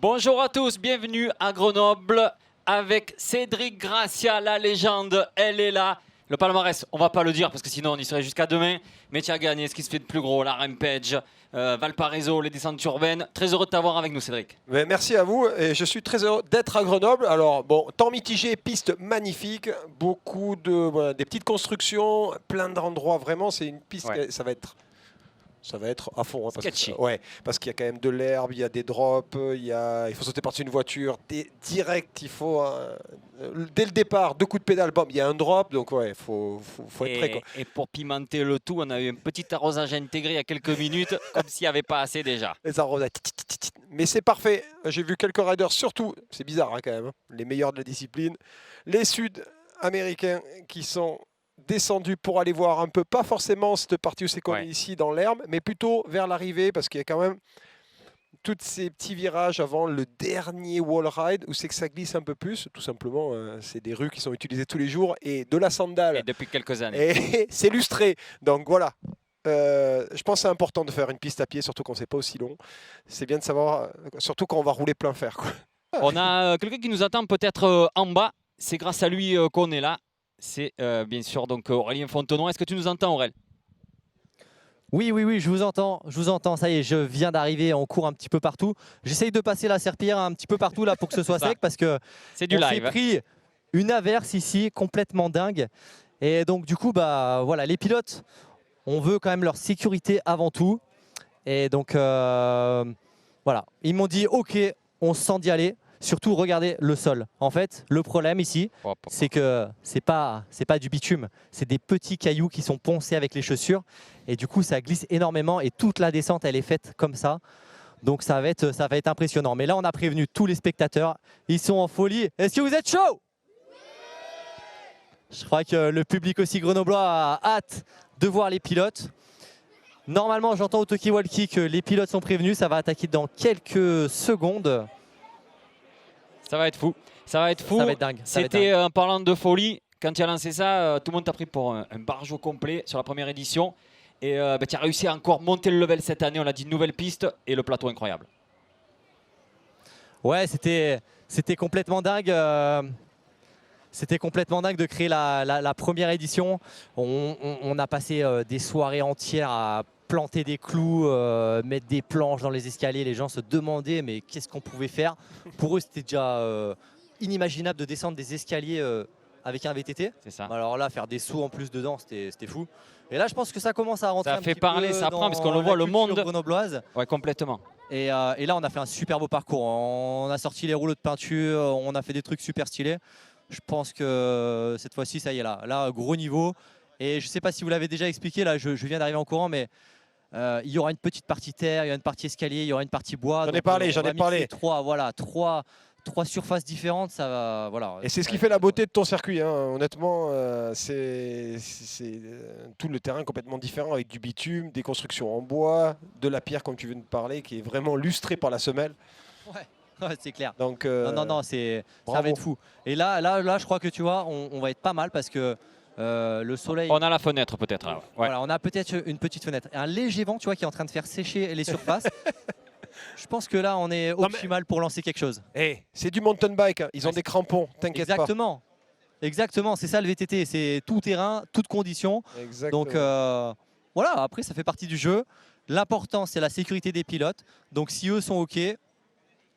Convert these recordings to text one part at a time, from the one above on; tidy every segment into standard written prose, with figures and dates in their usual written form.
Bonjour à tous, bienvenue à Grenoble avec Cédric Gracia, la légende, elle est là. Le palmarès, on va pas le dire parce que sinon on y serait jusqu'à demain. Mais tu as gagné ce qui se fait de plus gros, la Rampage, Valparaiso, les descentes urbaines. Très heureux de t'avoir avec nous, Cédric. Mais merci à vous et je suis très heureux d'être à Grenoble. Alors bon, temps mitigé, piste magnifique, beaucoup de des petites constructions, plein d'endroits. Vraiment, c'est une piste. Ouais. Ça va être à fond. Hein, Sketchy. parce qu'il y a quand même de l'herbe, il y a des drops, il faut sauter par-dessus une voiture. Direct, il faut dès le départ 2 coups de pédale, bam, il y a un drop. Donc ouais, faut être prêt, quoi. Et pour pimenter le tout, on a eu un petit arrosage intégré il y a quelques minutes, comme s'il n'y avait pas assez déjà. Les arrosages. Mais c'est parfait. J'ai vu quelques riders, surtout, c'est bizarre hein, quand même, hein, les meilleurs de la discipline, les Sud-Américains qui sont descendus pour aller voir un peu, pas forcément cette partie où c'est qu'on est ici dans l'herbe, mais plutôt vers l'arrivée, parce qu'il y a quand même tous ces petits virages avant le dernier wall ride où c'est que ça glisse un peu plus. Tout simplement, c'est des rues qui sont utilisées tous les jours et de la sandale. Et depuis quelques années. Et c'est lustré. Donc voilà. Je pense que c'est important de faire une piste à pied, surtout quand c'est pas aussi long. C'est bien de savoir, surtout quand on va rouler plein fer, quoi. On a quelqu'un qui nous attend peut-être en bas. C'est grâce à lui qu'on est là. C'est bien sûr donc Aurélien Fontenoy. Est-ce que tu nous entends, Aurélien? Oui, je vous entends, ça y est, je viens d'arriver, on court un petit peu partout. J'essaye de passer la serpillière un petit peu partout là pour que ce soit sec parce que c'est du live. On s'est pris une averse ici complètement dingue. Et donc du coup, bah voilà, les pilotes, on veut quand même leur sécurité avant tout. Et donc voilà, ils m'ont dit ok, on se sent d'y aller. Surtout, regardez le sol. En fait, le problème ici, c'est que c'est pas du bitume. C'est des petits cailloux qui sont poncés avec les chaussures. Et du coup, ça glisse énormément. Et toute la descente, elle est faite comme ça. Donc, ça va être impressionnant. Mais là, on a prévenu tous les spectateurs. Ils sont en folie. Est-ce que vous êtes chaud? Je crois que le public aussi grenoblois a hâte de voir les pilotes. Normalement, j'entends au talkie-walkie que les pilotes sont prévenus. Ça va attaquer dans quelques secondes. Ça va être fou. Ça va être fou. Ça va être dingue. C'était en parlant de folie. Quand tu as lancé ça, tout le monde t'a pris pour un barjo complet sur la première édition. Et tu as réussi à encore monter le level cette année. On l'a dit, nouvelle piste et le plateau incroyable. Ouais, c'était complètement dingue. C'était complètement dingue de créer la première édition. On a passé des soirées entières à planter des clous, mettre des planches dans les escaliers. Les gens se demandaient mais qu'est-ce qu'on pouvait faire. Pour eux, c'était déjà inimaginable de descendre des escaliers avec un VTT. C'est ça. Alors là, faire des sauts en plus dedans, c'était fou. Et là, je pense que ça commence à rentrer ça un fait petit parler, peu ça prend, parce dans qu'on le voit, la le monde culture grenobloise. Ouais, complètement. Et là, on a fait un super beau parcours. On a sorti les rouleaux de peinture, on a fait des trucs super stylés. Je pense que cette fois-ci, ça y est, là, gros niveau. Et je ne sais pas si vous l'avez déjà expliqué, là, je viens d'arriver en courant, mais il y aura une petite partie terre, il y aura une partie escalier, il y aura une partie bois. J'en ai parlé. Trois surfaces différentes, ça va, voilà. Et c'est ce qui fait la beauté de ton circuit, hein. Honnêtement, c'est tout le terrain complètement différent avec du bitume, des constructions en bois, de la pierre comme tu viens de parler, qui est vraiment lustrée par la semelle. Ouais, c'est clair. Donc, non, ça va être fou. Et là, je crois que tu vois, on va être pas mal parce que le soleil. On a la fenêtre peut-être. Ouais. Voilà, on a peut-être une petite fenêtre. Un léger vent, tu vois, qui est en train de faire sécher les surfaces. Je pense que là, on est optimal pour lancer quelque chose. C'est du mountain bike. Hein. Ils ont des crampons, t'inquiète pas. Exactement, c'est ça le VTT. C'est tout terrain, toutes conditions. Exactement. Donc voilà, après, ça fait partie du jeu. L'important, c'est la sécurité des pilotes. Donc si eux sont OK.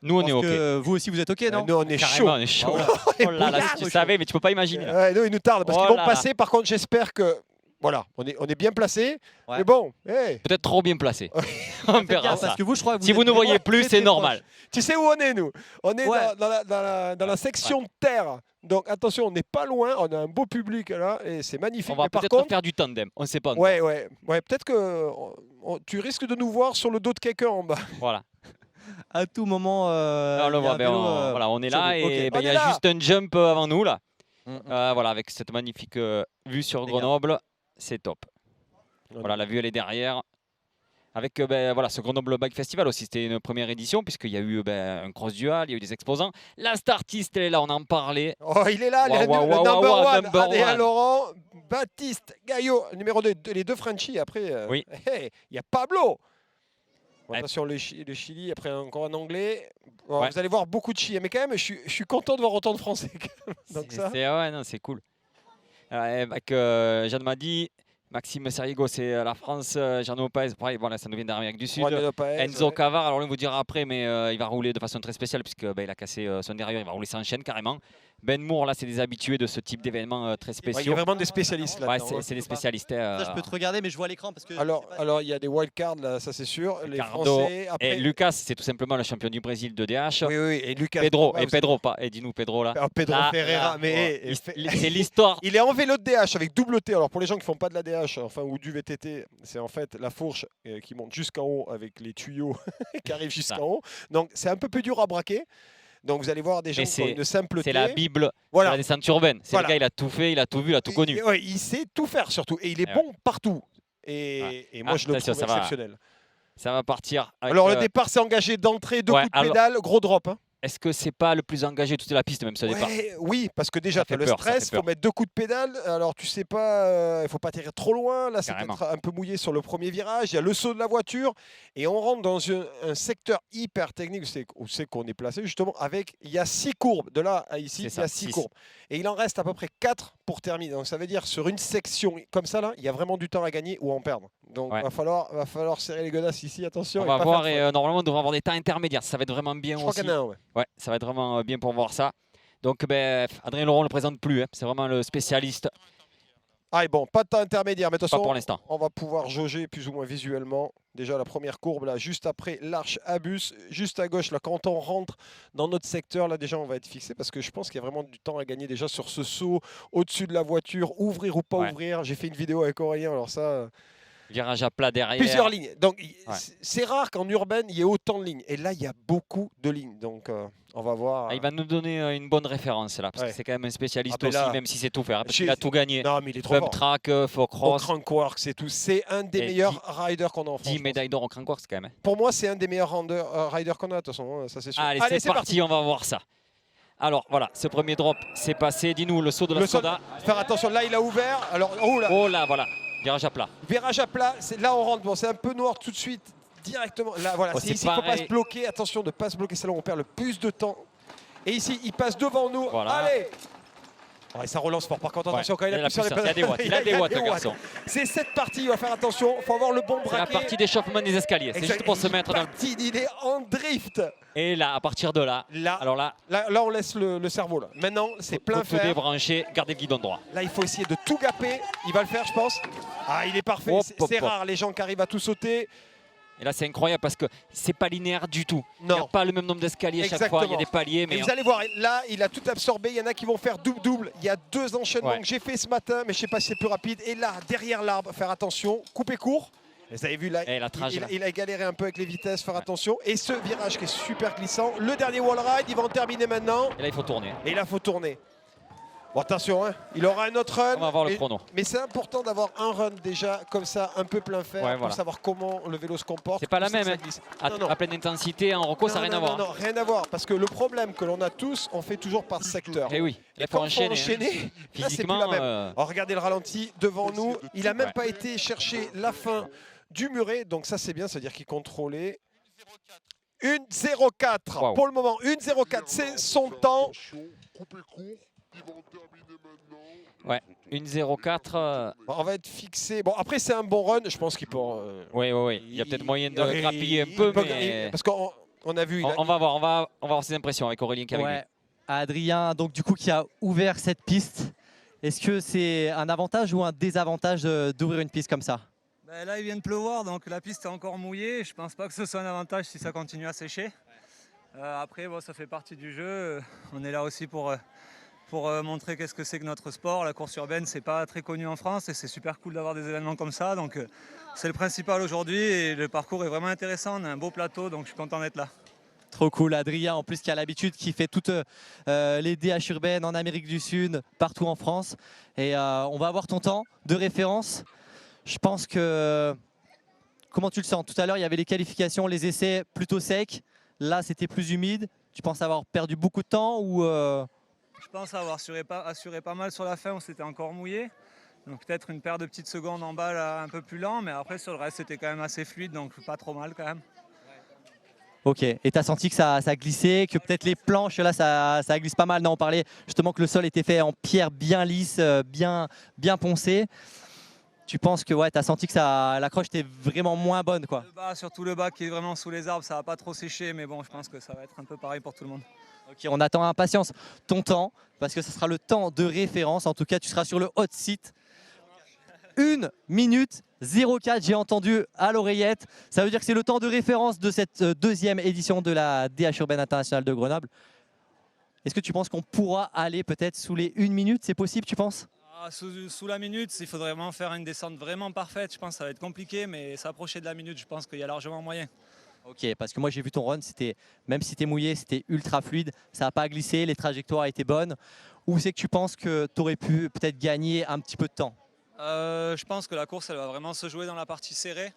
Nous, on est OK. Vous aussi, vous êtes OK, non? Nous, on est chaud. On est chaud. Oh là là, si tu savais, mais tu peux pas imaginer. Ouais, nous, ils nous tardent parce qu'ils vont passer. Par contre, j'espère que... Voilà, on est bien placé, mais bon. Peut-être trop bien placé. On verra ça. Parce que vous, je crois que si vous ne voyez plus, c'est normal. Tu sais où on est, nous? On est dans la section terre. Donc attention, on n'est pas loin, on a un beau public là, et c'est magnifique. On va peut-être faire du tandem, on ne sait pas. Ouais, peut-être que tu risques de nous voir sur le dos de quelqu'un en bas. Voilà. À tout moment, on le voit, voilà, on est là et il y a juste un jump avant nous là. Voilà, avec cette magnifique vue sur Grenoble. C'est top. Voilà, la vue elle est derrière. Avec voilà, ce Grenoble Bike Festival aussi, c'était une première édition puisqu'il y a eu un cross dual, il y a eu des exposants. La Startiste elle est là, on en parlait. Oh, il est là, le number one. Adrien Laurent, Baptiste Gaillot, numéro 2, les deux Frenchies. Après, oui. Il y a Pablo. Bon, attention, le Chili, après encore un anglais. Bon, Ouais. vous allez voir beaucoup de Chi, mais quand même, je suis content de voir autant de Français. Donc ça. Ouais, non, c'est cool. Avec Jeanne m'a dit, Maxime Serigo, c'est la France, Jean Lopez, pareil, voilà, ça nous vient d'Amérique du Sud. Juan Lopez, Enzo Cavar, alors on vous dira après, mais il va rouler de façon très spéciale puisque il a cassé son derrière, il va rouler sans chaîne carrément. Ben Moore, là, c'est des habitués de ce type d'événements très Ouais, il y spéciaux. a vraiment des spécialistes là. Ouais, c'est des spécialistes. Ça, je peux te regarder, mais je vois l'écran parce que. Alors, il y a des wildcards là, ça c'est sûr. Les Ricardo Français. Après... Et Lucas, c'est tout simplement le champion du Brésil de DH. Oui, oui, et Lucas. Pedro, et Pedro, pas. Et dis-nous Pedro là. Pedro Là, Ferreira, là, mais c'est l'histoire. il est en vélo de DH avec double T. Alors pour les gens qui font pas de la DH, enfin ou du VTT, c'est en fait la fourche qui monte jusqu'en haut avec les tuyaux qui arrivent jusqu'en haut. Donc c'est un peu plus dur à braquer. Donc vous allez voir des gens qui ont une simpleté. C'est la Bible voilà. de la descente urbaine. C'est le gars, il a tout fait, il a tout vu, il a tout connu. Ouais, il sait tout faire surtout. Et il est bon partout. Et moi je le trouve exceptionnel. Ça va partir. Alors le départ s'est engagé d'entrée, 2 coups de pédale, gros drop. Hein. Est-ce que c'est pas le plus engagé toute la piste même ce départ? Oui, parce que déjà tu as le stress, il faut mettre 2 coups de pédale. Alors tu sais pas, il faut pas atterrir trop loin. Là c'est peut-être un peu mouillé sur le premier virage. Il y a le saut de la voiture et on rentre dans un secteur hyper technique où c'est qu'on est placé justement avec, il y a 6 courbes. De là à ici, il y a 6 courbes. Et il en reste à peu près 4 pour terminer. Donc ça veut dire sur une section comme ça là, il y a vraiment du temps à gagner ou à en perdre. Donc va falloir serrer les godasses ici, attention. On va voir et normalement on devrait avoir des temps intermédiaires. Ça va être vraiment bien aussi. Je crois qu'il y en a un, ouais, ça va être vraiment bien pour voir ça. Donc Adrien Laurent ne le présente plus. Hein. C'est vraiment le spécialiste. Ah et bon, pas de temps intermédiaire, mais attention, pas pour l'instant. On va pouvoir jauger plus ou moins visuellement. Déjà la première courbe là, juste après l'arche Abus, juste à gauche là, quand on rentre dans notre secteur là, déjà on va être fixé parce que je pense qu'il y a vraiment du temps à gagner déjà sur ce saut au-dessus de la voiture, ouvrir ou pas ouvrir. J'ai fait une vidéo avec Aurélien, alors ça. Virage à plat derrière. Plusieurs lignes. Donc c'est rare qu'en urbaine il y ait autant de lignes. Et là il y a beaucoup de lignes. Donc on va voir. Il va nous donner une bonne référence là, parce que c'est quand même un spécialiste aussi, là, même si c'est tout faire. Parce qu'il a tout gagné. Non mais il est trop fort. Track, Focross. Au Crankworks, c'est tout. C'est un des meilleurs riders qu'on a en France. 10 médailles d'or au Crankworks quand même. Pour moi c'est un des meilleurs riders qu'on a de toute façon. Ça c'est sûr. Allez c'est parti, on va voir ça. Alors voilà, ce premier drop c'est passé. Dis-nous le saut de la Skoda. Faire attention, là il a ouvert. Alors oh là voilà. Virage à plat. Virage à plat, là on rentre, bon c'est un peu noir tout de suite, directement. Là voilà, c'est ici, il ne faut pas se bloquer, attention de ne pas se bloquer, c'est là où on perd le plus de temps. Et ici, il passe devant nous, allez. Ça relance fort, par contre attention quand il appuie sur les pédales. Il a des watts le garçon. C'est cette partie, il va faire attention, il faut avoir le bon braquet. C'est la partie d'échauffement des escaliers, c'est juste pour se mettre dans le... Il est en drift. Et là, à partir de là, alors là on laisse le cerveau là. Maintenant, c'est plein fer. Tout débrancher, garder le guidon droit. Là, il faut essayer de tout gaper. Il va le faire, je pense. Ah, il est parfait. C'est rare les gens qui arrivent à tout sauter. Et là, c'est incroyable parce que c'est pas linéaire du tout. Non. Il n'y a pas le même nombre d'escaliers chaque fois. Il y a des paliers. Mais vous allez voir, là, il a tout absorbé. Il y en a qui vont faire double-double. Il y a 2 enchaînements que j'ai fait ce matin, mais je ne sais pas si c'est plus rapide. Et là, derrière l'arbre, faire attention, couper court. Vous avez vu là, il a galéré un peu avec les vitesses, faire attention. Et ce virage qui est super glissant. Le dernier wall ride, il va en terminer maintenant. Et là, il faut tourner. Et là, il faut tourner. Bon, attention, hein, il aura un autre run. On va voir le chrono. Mais c'est important d'avoir un run déjà comme ça, un peu plein fer, pour savoir comment le vélo se comporte. C'est pas la même. À pleine intensité, en reco, ça n'a rien à voir. Non, rien à voir. Parce que le problème que l'on a tous, on fait toujours par secteur. Et oui, il faut enchaîner. Là, c'est plus la même. Alors, regardez le ralenti devant nous. Il n'a même pas été chercher la fin du muret. Donc ça, c'est bien. C'est-à-dire qu'il contrôlait. 1,04 pour le moment. 1,04, c'est son temps. Ouais, 1,04. On va être fixé. Bon, après, c'est un bon run. Je pense qu'il peut. Oui. Il y a peut-être moyen de grappiller un peu. Mais... Parce qu'on a vu. On va voir ses impressions avec Aurélien qui est avec lui. Adrien, donc, du coup, qui a ouvert cette piste. Est-ce que c'est un avantage ou un désavantage d'ouvrir une piste comme ça? Là, il vient de pleuvoir, donc la piste est encore mouillée. Je ne pense pas que ce soit un avantage si ça continue à sécher. Après, bon, ça fait partie du jeu. On est là aussi pour montrer qu'est-ce que c'est que notre sport. La course urbaine, c'est pas très connu en France et c'est super cool d'avoir des événements comme ça. Donc c'est le principal aujourd'hui et le parcours est vraiment intéressant. On a un beau plateau, donc je suis content d'être là. Trop cool, Adrien, en plus qui a l'habitude, qui fait toutes les DH urbaines en Amérique du Sud, partout en France. Et on va avoir ton temps de référence. Je pense que... Comment tu le sens? Tout à l'heure, il y avait les qualifications, les essais plutôt secs. Là, c'était plus humide. Tu penses avoir perdu beaucoup de temps ou Je pense avoir assuré pas mal sur la fin où c'était encore mouillé. Donc peut-être une paire de petites secondes en bas là, un peu plus lent. Mais après, sur le reste, c'était quand même assez fluide. Donc pas trop mal quand même. Ok, et tu as senti que ça glissait, que peut-être les planches, là, ça glisse pas mal. Non, on parlait justement que le sol était fait en pierre bien lisse, bien poncée. Tu penses que ouais, tu as senti que l'accroche était vraiment moins bonne, quoi. Le bas, surtout le bas qui est vraiment sous les arbres, ça va pas trop sécher, mais bon, je pense que ça va être un peu pareil pour tout le monde. Ok, on attend impatience ton temps, parce que ce sera le temps de référence. En tout cas, tu seras sur le hot seat. 1 minute 04, j'ai entendu à l'oreillette. Ça veut dire que c'est le temps de référence de cette deuxième édition de la DH Urbaine Internationale de Grenoble. Est-ce que tu penses qu'on pourra aller peut-être sous les 1 minute? C'est possible, tu penses? Sous la minute, il faudrait vraiment faire une descente vraiment parfaite. Je pense que ça va être compliqué, mais s'approcher de la minute, je pense qu'il y a largement moyen. Ok, parce que moi j'ai vu ton run, même si tu es mouillé, c'était ultra fluide, ça n'a pas glissé, les trajectoires étaient bonnes. Ou c'est que tu penses que tu aurais pu peut-être gagner un petit peu de temps? Je pense que la course, elle va vraiment se jouer dans la partie serrée.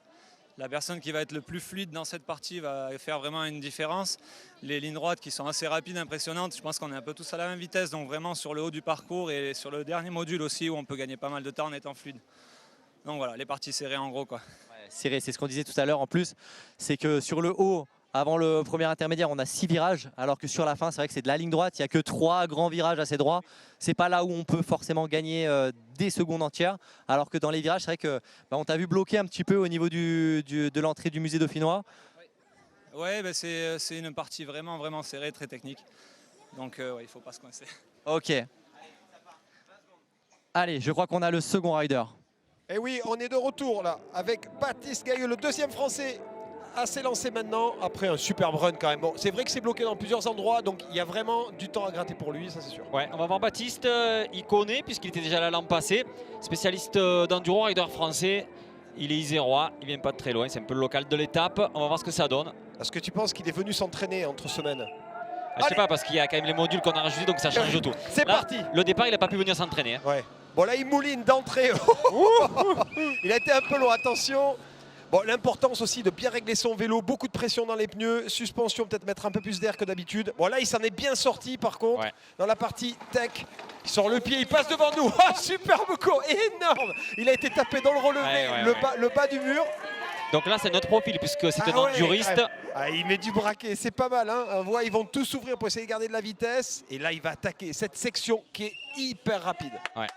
La personne qui va être le plus fluide dans cette partie va faire vraiment une différence. Les lignes droites qui sont assez rapides, impressionnantes, je pense qu'on est un peu tous à la même vitesse, donc vraiment sur le haut du parcours et sur le dernier module aussi où on peut gagner pas mal de temps en étant fluide. Donc voilà, les parties serrées en gros, quoi. Ouais, serré, c'est ce qu'on disait tout à l'heure. En plus, c'est que sur le haut, avant le premier intermédiaire, on a 6 virages, alors que sur la fin, c'est vrai que c'est de la ligne droite. Il n'y a que 3 grands virages assez droits. C'est pas là où on peut forcément gagner des secondes entières. Alors que dans les virages, c'est vrai que on t'a vu bloquer un petit peu au niveau de l'entrée du musée dauphinois. Ouais, c'est une partie vraiment serrée, très technique. Donc ouais, il ne faut pas se coincer. Ok. Allez, je crois qu'on a le second rider. Et oui, on est de retour là avec Baptiste Gailleux, le deuxième français à s'élancer maintenant après un superbe run quand même. Bon, c'est vrai que c'est bloqué dans plusieurs endroits, donc il y a vraiment du temps à gratter pour lui, ça c'est sûr. Ouais, on va voir Baptiste, il connaît puisqu'il était déjà là l'an passé, spécialiste d'enduro, rider français. Il est isérois, il vient pas de très loin, c'est un peu le local de l'étape. On va voir ce que ça donne. Est-ce que tu penses qu'il est venu s'entraîner entre semaines? Je sais pas, parce qu'il y a quand même les modules qu'on a rajoutés, donc ça change tout. C'est parti. Le départ, il n'a pas pu venir s'entraîner. Hein. Ouais. Bon là il mouline d'entrée. Il a été un peu loin, attention. Bon, l'importance aussi de bien régler son vélo, beaucoup de pression dans les pneus, suspension, peut-être mettre un peu plus d'air que d'habitude. Bon là il s'en est bien sorti par contre, dans la partie tech. Il sort le pied, il passe devant nous. Oh, superbe cours, énorme. Il a été tapé dans le relevé, le bas du mur. Donc là c'est notre profil puisque c'est un enduriste. Il met du braquet, c'est pas mal. Hein. On voit, ils vont tous s'ouvrir pour essayer de garder de la vitesse. Et là il va attaquer cette section qui est hyper rapide. Ouais.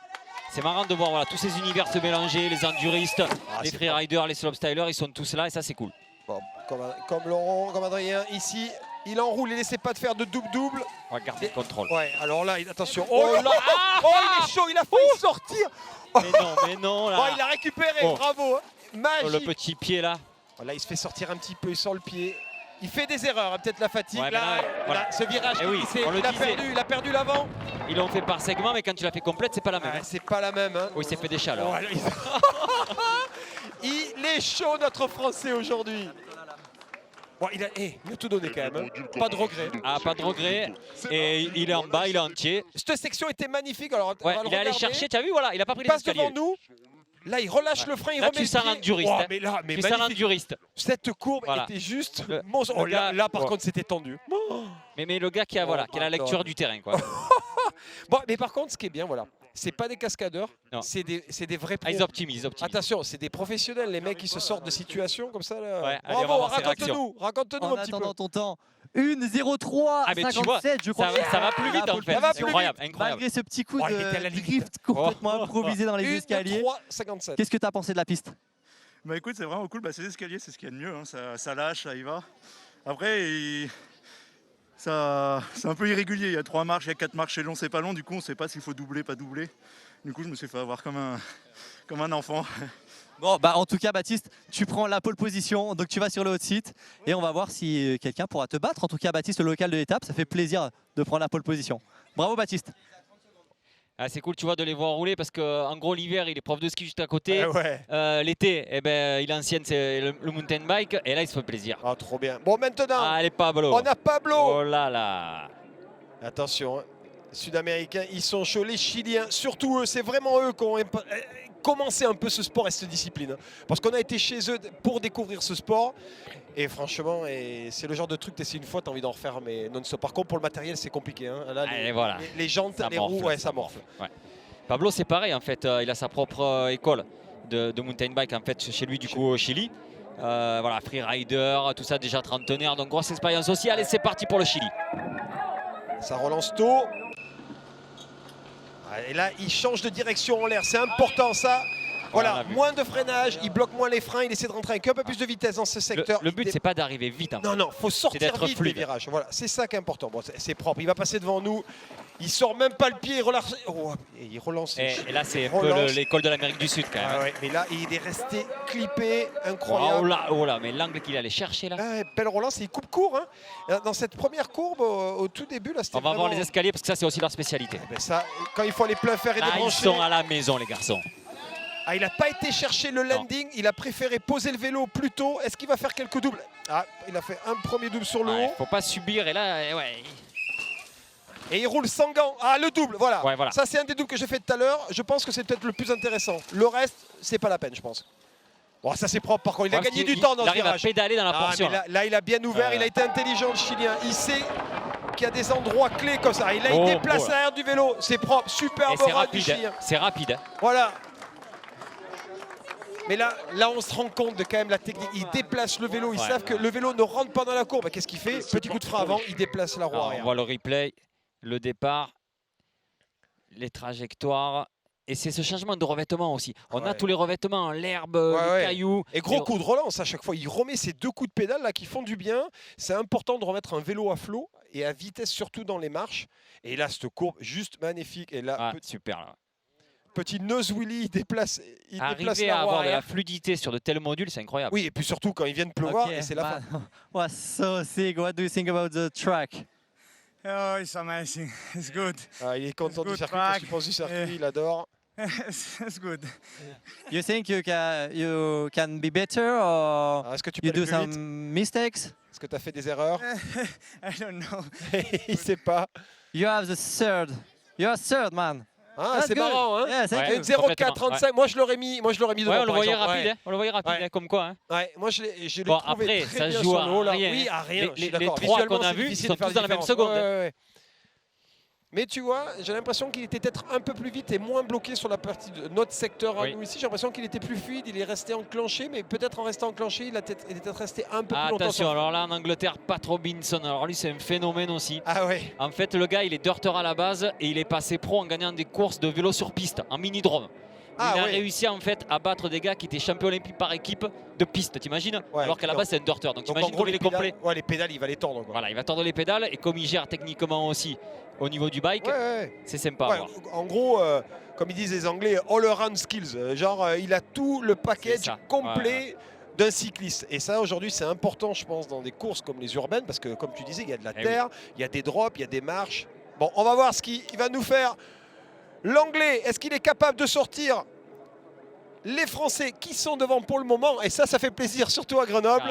C'est marrant de voir tous ces univers se mélanger, les enduristes, les freeriders, les slopestylers, ils sont tous là et ça c'est cool. Bon, comme Laurent, comme Adrien, ici, il enroule, il essaie pas de faire de double-double. On va garder le contrôle. Ouais, alors là, attention. Oh, là, il est chaud, il a failli sortir. Mais non, là. Oh, il a récupéré, bravo. Hein. Magique. Le petit pied là. Oh, là, il se fait sortir un petit peu, il sort le pied. Il fait des erreurs, hein, peut-être la fatigue. Là, ce virage, il a perdu l'avant. Ils l'ont fait par segment, mais quand tu l'as fait complète, c'est pas la même. C'est pas la même. Hein. Oui, il s'est fait des chaleurs. Voilà, il est chaud, notre Français, aujourd'hui. Bon, il a tout donné quand même. Hein. Pas de regret. Ah, pas de regret. Et il est en bas, il est entier. Cette section était magnifique. Alors, il est allé chercher, tu as vu, voilà, il a pas pris les escaliers. Il passe devant nous. Là, il relâche le frein, il remet tu sens l'enduriste. Tu sens l'enduriste. Cette courbe était juste monstre. Oh, là, par contre, c'était tendu. Mais le gars qui a la lecture du terrain, quoi. Bon, mais par contre, ce qui est bien, c'est pas des cascadeurs, c'est des vrais pros. Ils optimisent. Attention, c'est des professionnels, les mecs qui se sortent de situations comme ça. Là. Ouais, bravo, raconte-nous un petit peu. En attendant ton temps. 1:03 57, je crois. Ça va plus vite en fait. C'est incroyable. Malgré ce petit coup de drift complètement improvisé dans les escaliers. 1:03 Qu'est-ce que tu as pensé de la piste? Bah écoute, c'est vraiment cool. Ces escaliers, c'est ce qu'il y a de mieux. Hein. Ça lâche, ça y va. Après, c'est un peu irrégulier. Il y a 3 marches, il y a 4 marches, c'est long, c'est pas long. Du coup, on ne sait pas s'il faut doubler, pas doubler. Du coup, je me suis fait avoir comme un enfant. Bon, en tout cas, Baptiste, tu prends la pole position, donc tu vas sur le hot seat et on va voir si quelqu'un pourra te battre. En tout cas, Baptiste, le local de l'étape, ça fait plaisir de prendre la pole position. Bravo, Baptiste. Ah, c'est cool, tu vois, de les voir rouler parce qu'en gros, l'hiver, il est prof de ski juste à côté. L'été, il est ancien, c'est le mountain bike. Et là, il se fait plaisir. Ah, trop bien. Bon, maintenant, allez, Pablo. On a Pablo. Oh là là. Attention, hein. Sud-Américains, ils sont chauds. Les Chiliens, surtout eux, c'est vraiment eux qui ont commencé un peu ce sport et cette discipline. Parce qu'on a été chez eux pour découvrir ce sport. Et franchement, c'est le genre de truc, c'est une fois, tu as envie d'en refaire, mais non-stop. Par contre, pour le matériel, c'est compliqué. Hein. Là, les jantes, les roues, ça morfle. Ouais. Pablo, c'est pareil, en fait. Il a sa propre école de mountain bike, en fait, chez lui, du coup, au Chili. Voilà, freerider, tout ça déjà trentenaire, donc grosse expérience aussi. Allez, c'est parti pour le Chili. Ça relance tôt. Et là, il change de direction en l'air. C'est important, ça. Voilà, moins de freinage, il bloque moins les freins, il essaie de rentrer avec un peu plus de vitesse dans ce secteur. Le but, c'est pas d'arriver vite. Non, non, il faut sortir vite des virages. Voilà, c'est ça qui est important. Bon, c'est propre, il va passer devant nous. Il sort même pas le pied, il relance. Oh, et il relance. Et là, c'est un peu l'école de l'Amérique du Sud quand même. Ah ouais, mais là, il est resté clippé, incroyable. Oh là, mais l'angle qu'il allait chercher là. Belle relance, et il coupe court. Hein. Dans cette première courbe, au tout début, là, c'était. On va voir les escaliers parce que ça, c'est aussi leur spécialité. Ben ça, quand il faut aller plein fer et débrancher. Ils sont à la maison, les garçons. Ah, il n'a pas été chercher le landing, il a préféré poser le vélo plus tôt. Est-ce qu'il va faire quelques doubles? Ah, il a fait un premier double sur le haut. Il ne faut pas subir, et là, ouais. Et il roule sans gants. Ah, le double, voilà. Ouais, voilà. Ça, c'est un des doubles que j'ai fait tout à l'heure. Je pense que c'est peut-être le plus intéressant. Le reste, c'est pas la peine, je pense. Bon, ça, c'est propre, par contre. Il a gagné du temps dans ce virage. Il arrive à pédaler dans la portion. Là, il a bien ouvert, il a été intelligent, le Chilien. Il sait qu'il y a des endroits clés comme ça. Il déplace l'arrière du vélo. C'est propre, superbe ride du Chilien. C'est rapide. Voilà. Mais là, on se rend compte de quand même la technique. Il déplace le vélo. Ils savent que le vélo ne rentre pas dans la courbe. Qu'est-ce qu'il fait? Petit coup de frein avant, il déplace la roue arrière. On voit le replay, le départ, les trajectoires. Et c'est ce changement de revêtement aussi. On a tous les revêtements, l'herbe, les cailloux. Et gros coup de relance à chaque fois. Il remet ces deux coups de pédale là qui font du bien. C'est important de remettre un vélo à flot et à vitesse surtout dans les marches. Et là, cette courbe juste magnifique. Et là, super là. Petit nose wheelie, il déplace Arriver la à roue avoir arrière. de la fluidité sur de tels modules, c'est incroyable. Oui, et puis surtout quand il vient de pleuvoir, et c'est la fin. Was so sick. What do you think about the track? Oh, it's amazing. It's good. Ah, il est content du circuit, quand il pense du circuit, il adore. It's good. You think you can be better or Est-ce que tu peux you do aller plus vite? some mistakes? Est-ce que tu as fait des erreurs? I don't know. Il sait pas. You have the third. You're third, man. Ah, c'est marrant, hein? Yeah, thank you. 0,435. Moi, je l'aurais mis devant. On le voyait rapide, on le voyait rapide, comme quoi. Hein. Ouais, moi, je l'ai Bon, trouvé après, très ça bien joue sur le haut, là. à rien. Oui, à rien. Les trois qu'on a vus, ils sont tous dans la même seconde. Mais tu vois, j'ai l'impression qu'il était peut-être un peu plus vite et moins bloqué sur la partie de notre secteur à nous ici. J'ai l'impression qu'il était plus fluide, il est resté enclenché, mais peut-être en restant enclenché, il est peut-être resté un peu plus longtemps. Attention, alors là en Angleterre, Pat Robinson, alors lui c'est un phénomène aussi. Ah ouais. En fait, le gars il est dirter à la base et il est passé pro en gagnant des courses de vélo sur piste, en mini-drome. Il a réussi en fait à battre des gars qui étaient champions olympiques par équipe de piste, t'imagines? Alors qu'à la base c'est un dirter, donc imagine comme il est complet. Ouais, les pédales, il va les tordre. Voilà, il va tordre les pédales et comme il gère techniquement aussi au niveau du bike, c'est sympa à voir. En gros, comme ils disent les Anglais, all around skills. Genre, il a tout le package complet d'un cycliste. Et ça, aujourd'hui, c'est important, je pense, dans des courses comme les urbaines, parce que comme tu disais, il y a de la terre, il y a des drops, il y a des marches. Bon, on va voir ce qu'il va nous faire. L'Anglais, est-ce qu'il est capable de sortir les Français qui sont devant pour le moment? Et ça fait plaisir, surtout à Grenoble.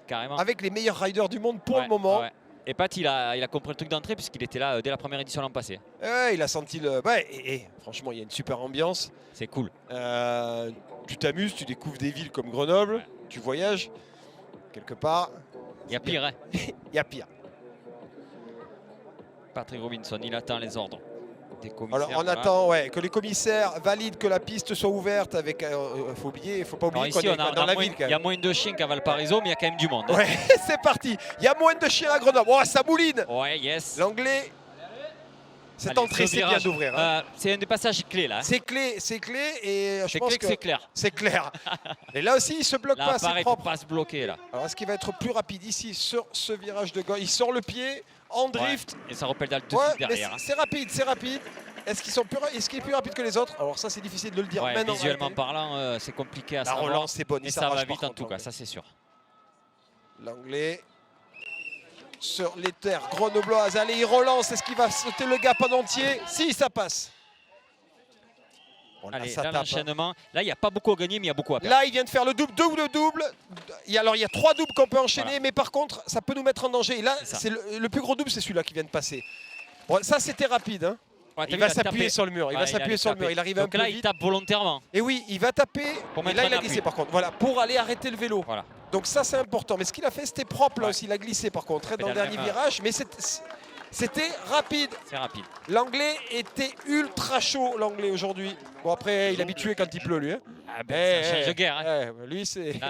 Carrément. Avec les meilleurs riders du monde pour le moment. Et Pat, il a compris le truc d'entrée puisqu'il était là dès la première édition l'an passé. Il a senti le... franchement, il y a une super ambiance. C'est cool. Tu t'amuses, tu découvres des villes comme Grenoble, tu voyages quelque part. Il y a pire, hein. Il y a pire. Patrick Robinson, il attend les ordres des commissaires. Alors on attend que les commissaires valident que la piste soit ouverte avec... faut pas oublier qu'on est dans la ville. Il y a moins de chiens qu'à Valparaiso, mais il y a quand même du monde. Ouais, c'est parti. Il y a moins de chiens à Grenoble. Oh, ça mouline. Ouais, yes. L'Anglais... Cette entrée, c'est bien d'ouvrir. C'est un des passages clés là. C'est clé et je pense que c'est clair. C'est clair. Et là aussi, il se bloque pas, c'est propre. Pas se bloquer là. Alors, est-ce qu'il va être plus rapide ici sur ce virage de gauche? Il sort le pied en drift. Et ça repelle tout derrière. C'est rapide, c'est rapide. Est-ce qu'il est plus rapide que les autres? Alors ça, c'est difficile de le dire maintenant. Visuellement parlant, c'est compliqué à savoir. La relance, c'est bonne. Et ça va vite en tout cas, ça c'est sûr. L'Anglais sur les terres grenobloises. Allez, il relance. Est-ce qu'il va sauter le gap en entier? Si, ça passe. Bon, allez, là l'enchaînement. Là, il n'y a pas beaucoup à gagner, mais il y a beaucoup à perdre. Là, il vient de faire le double, double. Alors, il y a 3 doubles qu'on peut enchaîner, mais par contre, ça peut nous mettre en danger. Et là, c'est le plus gros double, c'est celui-là qui vient de passer. Bon, ça, c'était rapide. Hein. Il va s'appuyer sur le mur. Il va s'appuyer sur le mur. Il arrive un peu vite. Donc là, il tape volontairement. Et oui, il va taper. Et là, il a glissé par contre. Voilà, pour aller arrêter le vélo. Voilà. Donc ça, c'est important. Mais ce qu'il a fait, c'était propre là aussi. Il a glissé par contre dans le dernier virage. Mais c'était rapide. C'est rapide. L'Anglais était ultra chaud, l'Anglais aujourd'hui. Bon, après, il est habitué quand il pleut, lui. Hein. Ça change de guerre. Hein. Lui, c'est...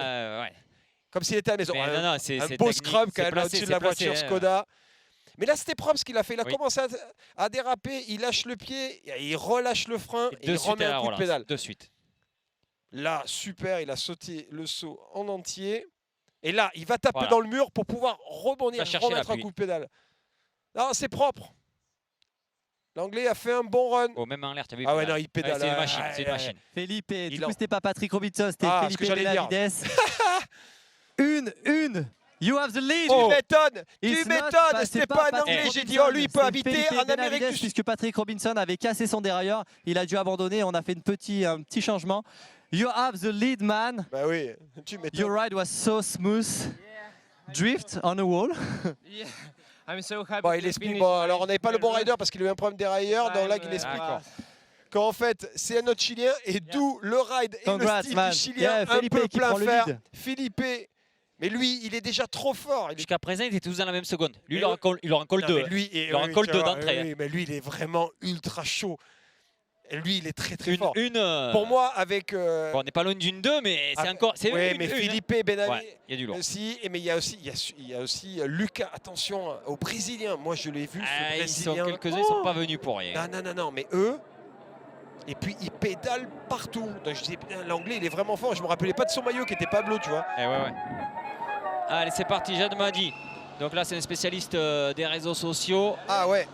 Comme s'il était à la maison. Mais non, c'est un beau technique, scrub quand c'est même placé, au-dessus de c'est la placé, voiture hein. Skoda. Mais là, c'était propre ce qu'il a fait. Il a Oui. commencé à déraper, il lâche le pied, il relâche le frein et, De il suite remet à la un coup de relance, pédale. de suite. Là, super, il a sauté le saut en entier. Et là, il va taper Voilà. dans le mur pour pouvoir rebondir, Va chercher remettre un l'appui. coup de pédale. Non, c'est propre. L'Anglais a fait un bon run. Oh, même en l'air, t'as vu? Ah ouais, non, il pédale. C'est une Ouais, machine, c'est une ouais. machine. Felipe, du Il coup en- c'était pas Patrick Robinson, c'était Ah, ce Felipe que j'allais dire. Benavides. une. You have the lead. Tu m'étonnes, It's tu not m'étonnes, c'était pas un Patrick Anglais. J'ai dit, Robinson, oh, lui, il peut c'est habiter Felipe en Amérique Benavides, du Sud. puisque Patrick Robinson avait cassé son dérailleur, il a dû abandonner, on a fait un petit changement. You have the lead, man. Bah oui, tu m'étonnes. Your ride was so smooth. Drift on a wall. Yeah, I'm so happy Bon, to il explique, finish bon, my alors on n'avait pas le bon run. rider parce qu'il a eu un problème dérailleur, donc là il explique D'accord. qu'en fait c'est un autre Chilien et d'où le ride et Congrats, le style man. du Chilien Yeah, un Felipe peu qui plein prend le fer. lead. Philippe, mais lui il est déjà trop fort. Il est... Jusqu'à présent, ils étaient tous dans la même seconde. Lui, Mais il en colle Non, deux. mais lui, Il aura un col de d'entrée. Oui, mais lui il est vraiment ultra chaud. Et lui il est très très fort. Une. Pour moi avec... Bon, on n'est pas loin d'une 2, mais c'est encore. C'est Oui, une, mais une, hein. Philippe Benavides Ouais, il y a du lourd. aussi, mais il y a aussi Lucas, attention aux Brésiliens. Moi je l'ai vu, Ah, ce ils sont Brésilien. quelques-uns, ils sont pas venus pour rien. Non, mais eux, et puis ils pédalent partout. Donc, je disais, putain, l'Anglais, il est vraiment fort. Je me rappelais pas de son maillot qui était Pablo, tu vois. Eh ouais. Allez, c'est parti, Jade Madi. Donc là, c'est un spécialiste des réseaux sociaux. Ah ouais.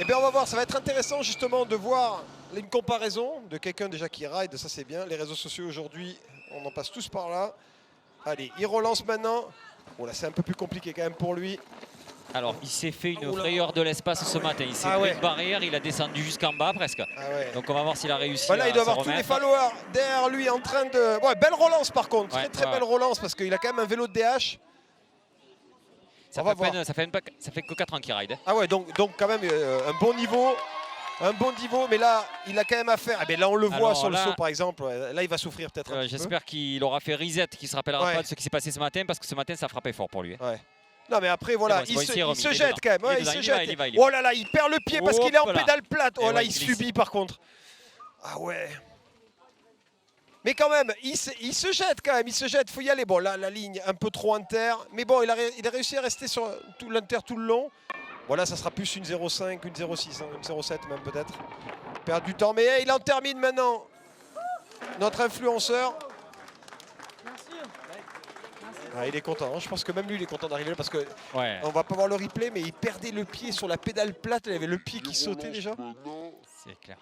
Eh bien, on va voir. Ça va être intéressant justement de voir une comparaison de quelqu'un déjà qui ride. Ça, c'est bien. Les réseaux sociaux aujourd'hui, on en passe tous par là. Allez, il relance maintenant. Bon, là, c'est un peu plus compliqué quand même pour lui. Alors, il s'est fait une Oula. frayeur de l'espace ce matin. Il s'est Ah pris ouais. une barrière, il a descendu jusqu'en bas presque. Ah ouais. Donc on va voir s'il a réussi Voilà, à il doit se avoir tous les remettre. followers derrière lui en train de... Ouais, belle relance par contre. Ouais, Très ouais, belle relance parce qu'il a quand même un vélo de DH. On va voir. Ça fait que 4 ans qu'il ride. Ah ouais, donc quand même un bon niveau. Un bon niveau, mais là, il a quand même à faire. Ah ben là, on le voit Alors sur le là- saut, par exemple. Ouais, là, il va souffrir peut-être un petit peu. J'espère qu'il aura fait reset, qu'il se rappellera Ouais. pas de ce qui s'est passé ce matin, parce que ce matin, ça frappait fort pour lui. Ouais. Non, mais après, voilà, C'est bon, il c'est se, bon, il il se est jette dedans. quand même. Il est Ouais, il dedans, se il y va, jette. il y va, il y va. Oh là là, il perd le pied parce qu'il est en Hop là. pédale plate. Oh Et là, ouais, il il subit glisse. par contre. Ah ouais. Mais quand même, il se jette quand même. Il se jette, faut y aller. Bon, là, la ligne un peu trop inter. Mais bon, il a réussi à rester sur l'inter tout le long. Voilà, ça sera plus une 0,5, une 0,6, hein, une 0,7 même peut-être. Perd du temps, mais hey, il en termine maintenant. Notre influenceur. Ah, il est content, hein. Je pense que même lui il est content d'arriver là parce que Ouais. on va pas voir le replay, mais il perdait le pied sur la pédale plate, il avait le pied qui sautait déjà. C'est clair.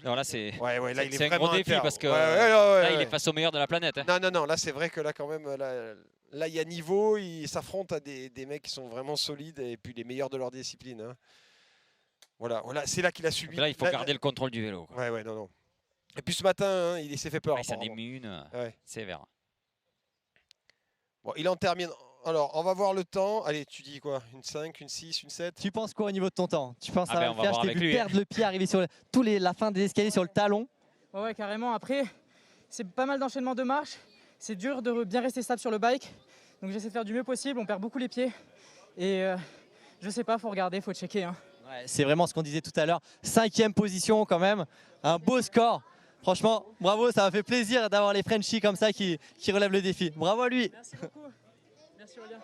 Alors là, c'est Ouais, là il est un vraiment gros défi inter. parce que Ouais. là, il est face au meilleur de la planète. Hein. Non, là c'est vrai que là quand même, là il y a niveau, il s'affronte à des mecs qui sont vraiment solides et puis les meilleurs de leur discipline. Hein. Voilà, c'est là qu'il a subi. Là, il faut garder le contrôle du vélo. Quoi. Ouais, non. Et puis ce matin, hein, il s'est fait peur. Ouais, il s'en apparemment. est mis une Ouais. sévère. Bon, il en termine. Alors, on va voir le temps. Allez, tu dis quoi? Une 5, une 6, une 7? Tu penses quoi au niveau de ton temps? Tu penses Ah à ben, le on va faire? voir Je t'ai avec vu lui. perdre le pied, arriver sur la fin des escaliers sur le talon. Ouais, carrément. Après, c'est pas mal d'enchaînements de marches. C'est dur de bien rester stable sur le bike. Donc j'essaie de faire du mieux possible. On perd beaucoup les pieds. Et je sais pas, faut regarder, faut checker. Hein. Ouais, c'est vraiment ce qu'on disait tout à l'heure. 5e position quand même. Un beau score. Franchement, bravo, ça m'a fait plaisir d'avoir les Frenchies comme ça qui relèvent le défi. Bravo à lui. Merci beaucoup. Merci Aurélien.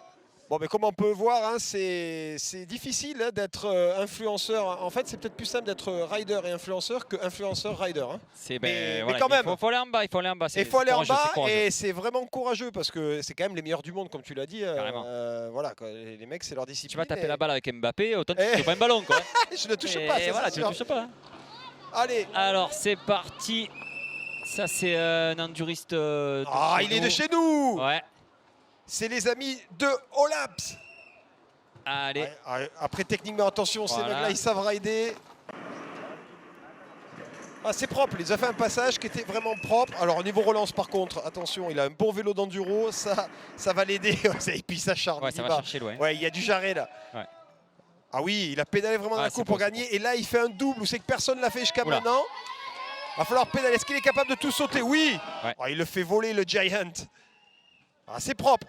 Bon, mais comme on peut voir, hein, c'est difficile hein, d'être influenceur. En fait, c'est peut-être plus simple d'être rider et influenceur que influenceur-rider. Hein. Mais quand même. Il faut aller en bas. Il faut aller en bas. Il faut aller en courageux, bas c'est courageux. et c'est vraiment courageux parce que c'est quand même les meilleurs du monde, comme tu l'as dit. Carrément. Voilà, quoi, les mecs, c'est leur discipline. Tu vas taper et- la balle avec Mbappé, autant tu touches pas un ballon. Quoi. Je ne touche Et pas, ça, voilà, c'est tu ne sûr. touches pas. Allez. Alors, c'est parti. Ça, c'est un enduriste. Ah, il est de chez nous. Ouais. C'est les amis de Olaps. Allez. Ouais, après, techniquement, attention, ces Voilà. mecs-là, ils savent rider. Ah, c'est propre, il a fait un passage qui était vraiment propre. Alors au niveau relance par contre, attention, il a un bon vélo d'enduro, ça va l'aider. Et puis ça charge, Ouais, il ça y va va. chercher loin. Ouais, il y a du jarret là. Ouais. Ah oui, il a pédalé vraiment d'un Ouais, coup c'est pour beau, c'est gagner. Et là, il fait un double où c'est que personne ne l'a fait jusqu'à Oula. maintenant. Va falloir pédaler. Est-ce qu'il est capable de tout sauter? Oui. Ouais. Oh, il le fait voler le Giant. Ah, c'est propre.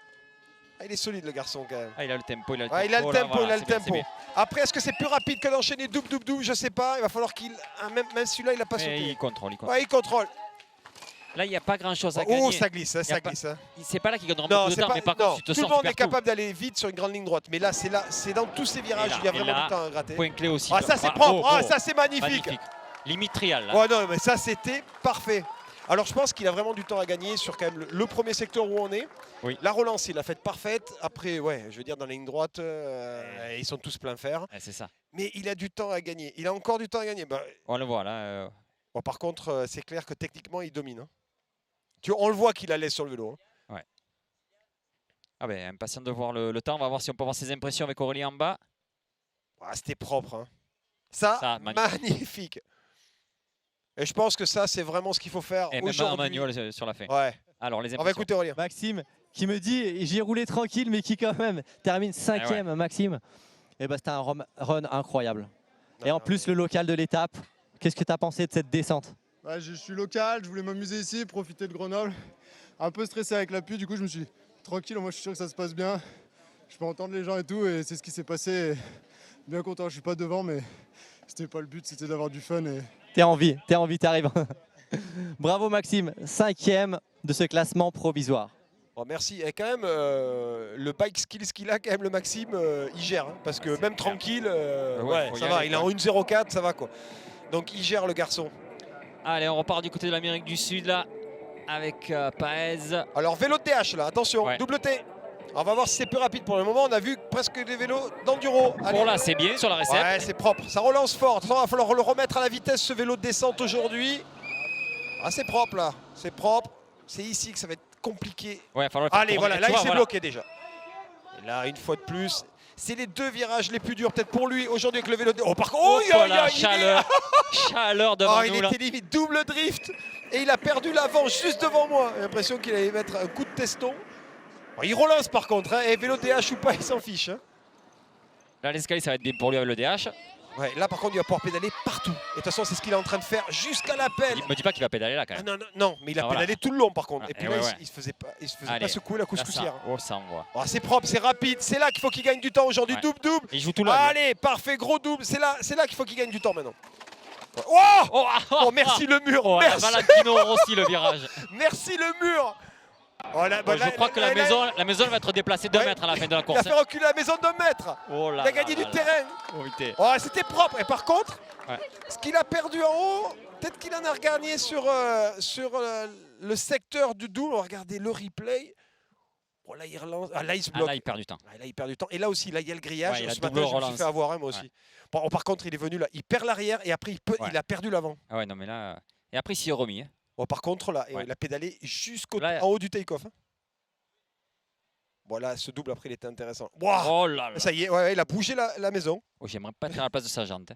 Ah, il est solide le garçon quand même. Ah, il a le tempo, il a le Ouais, tempo. il a le là, tempo, voilà, il a le c'est bien, tempo. c'est bien. Après, est-ce que c'est plus rapide que d'enchaîner double? Je sais pas. Il va falloir qu'il. Même celui-là, il n'a pas Mais sauté. il contrôle. Ouais, il contrôle. Là, il n'y a pas grand-chose à gagner. Oh, ça glisse, ça glisse. C'est pas là qu'il gagnera Non, beaucoup de temps, pas, mais par non, contre, tu te tout le sors monde est capable d'aller vite sur une grande ligne droite. Mais là, c'est dans tous ces virages, il y a vraiment du temps à gratter. Point clé aussi. Ah, ça c'est propre, ah, ça c'est magnifique. Limite trial. Là. Ouais, non, mais ça c'était parfait. Alors je pense qu'il a vraiment du temps à gagner sur quand même le premier secteur où on est. Oui. La relance, il l'a faite parfaite. Après, ouais, je veux dire, dans la ligne droite, ils sont tous plein fer. Ouais, c'est ça. Mais il a du temps à gagner. Il a encore du temps à gagner. Bah, on le voit là. Bon, par contre, c'est clair que techniquement, il domine. Hein. On le voit qu'il a l'aise sur le vélo. Hein. Ouais. Ah ben, impatient de voir le temps. On va voir si on peut avoir ses impressions avec Aurélie en bas. Ah, c'était propre. Hein. Ça magnifique. Et je pense que ça, c'est vraiment ce qu'il faut faire aujourd'hui. Et même un manuel sur la fin. Ouais. Alors, les impressions. On va écouter Aurélien. Maxime qui me dit, j'ai roulé tranquille, mais qui quand même termine 5e, Maxime. Et bah, c'était un run incroyable. Et en plus, le local de l'étape, qu'est-ce que tu as pensé de cette descente? Ouais, je suis local, je voulais m'amuser ici, profiter de Grenoble. Un peu stressé avec la pluie, du coup, je me suis dit, tranquille, moi je suis sûr que ça se passe bien. Je peux entendre les gens et tout, et c'est ce qui s'est passé. Bien content, je suis pas devant, mais c'était pas le but, c'était d'avoir du fun. Et... T'es en vie, t'arrives. Bravo Maxime, 5e de ce classement provisoire. Bon, merci. Et quand même, le bike skills qu'il a, quand même, le Maxime, il gère. Hein, parce que même tranquille, ça va. Il est en 1.04, ça va quoi. Donc il gère le garçon. Allez, on repart du côté de l'Amérique du Sud là, avec Paez. Alors vélo de DH là, attention, double T. On va voir si c'est plus rapide pour le moment. On a vu presque des vélos d'enduro. Bon là, c'est bien sur la recette. Ouais, c'est propre. Ça relance fort. Il va falloir le remettre à la vitesse, ce vélo de descente aujourd'hui. Ah, c'est propre là. C'est propre. C'est ici que ça va être compliqué. Ouais, allez, voilà, là il s'est bloqué déjà. Et là, une fois de plus, c'est les deux virages les plus durs peut-être pour lui aujourd'hui avec le vélo de... Oh, par contre, chaleur. Chaleur devant nous. Il était limite double drift et il a perdu l'avant juste devant moi. J'ai l'impression qu'il allait mettre un coup de teston. Bon, il relance par contre, hein, et vélo DH ou pas, il s'en fiche. Hein. Là, l'escalier, ça va être bien pour lui avec le DH. Ouais, là par contre, il va pouvoir pédaler partout. Et de toute façon, c'est ce qu'il est en train de faire jusqu'à l'appel. Il me dit pas qu'il va pédaler là quand même. Non, mais il a pédalé tout le long par contre. Et puis là, il se faisait pas secouer la couscoussière. Oh, ça envoie. Oh, c'est propre, c'est rapide. C'est là qu'il faut qu'il gagne du temps aujourd'hui. Double. Il joue tout là. Allez, parfait, gros double. C'est là qu'il faut qu'il gagne du temps maintenant. Oh, merci le mur. Oh, merci. Valentino Rossi le virage. Merci le mur. Oh, là, je crois que la maison va être déplacée 2 mètres à la fin de la course. Il a fait reculer la maison de 2 mètres. Oh là il a gagné du terrain. Oh, c'était propre. Et par contre, ce qu'il a perdu en haut, peut-être qu'il en a regagné sur le secteur du double. On va regarder le replay. Bon, là, il relance. Ah, là, il se bloque. Là, il perd du temps. Là, il perd du temps. Et là aussi, là, il y a le grillage. Ce matin, je me suis fait avoir moi aussi. Bon, par contre, il est venu là. Il perd l'arrière et après, il a perdu l'avant. Ah ouais, non, mais là. Et après, il s'y est remis. Bon, par contre, là, il a pédalé en haut du take-off. Hein. Voilà, ce double après il était intéressant. Wow, oh là là. Ça y est, il a bougé la maison. Oh, j'aimerais pas être à la place de sa jante.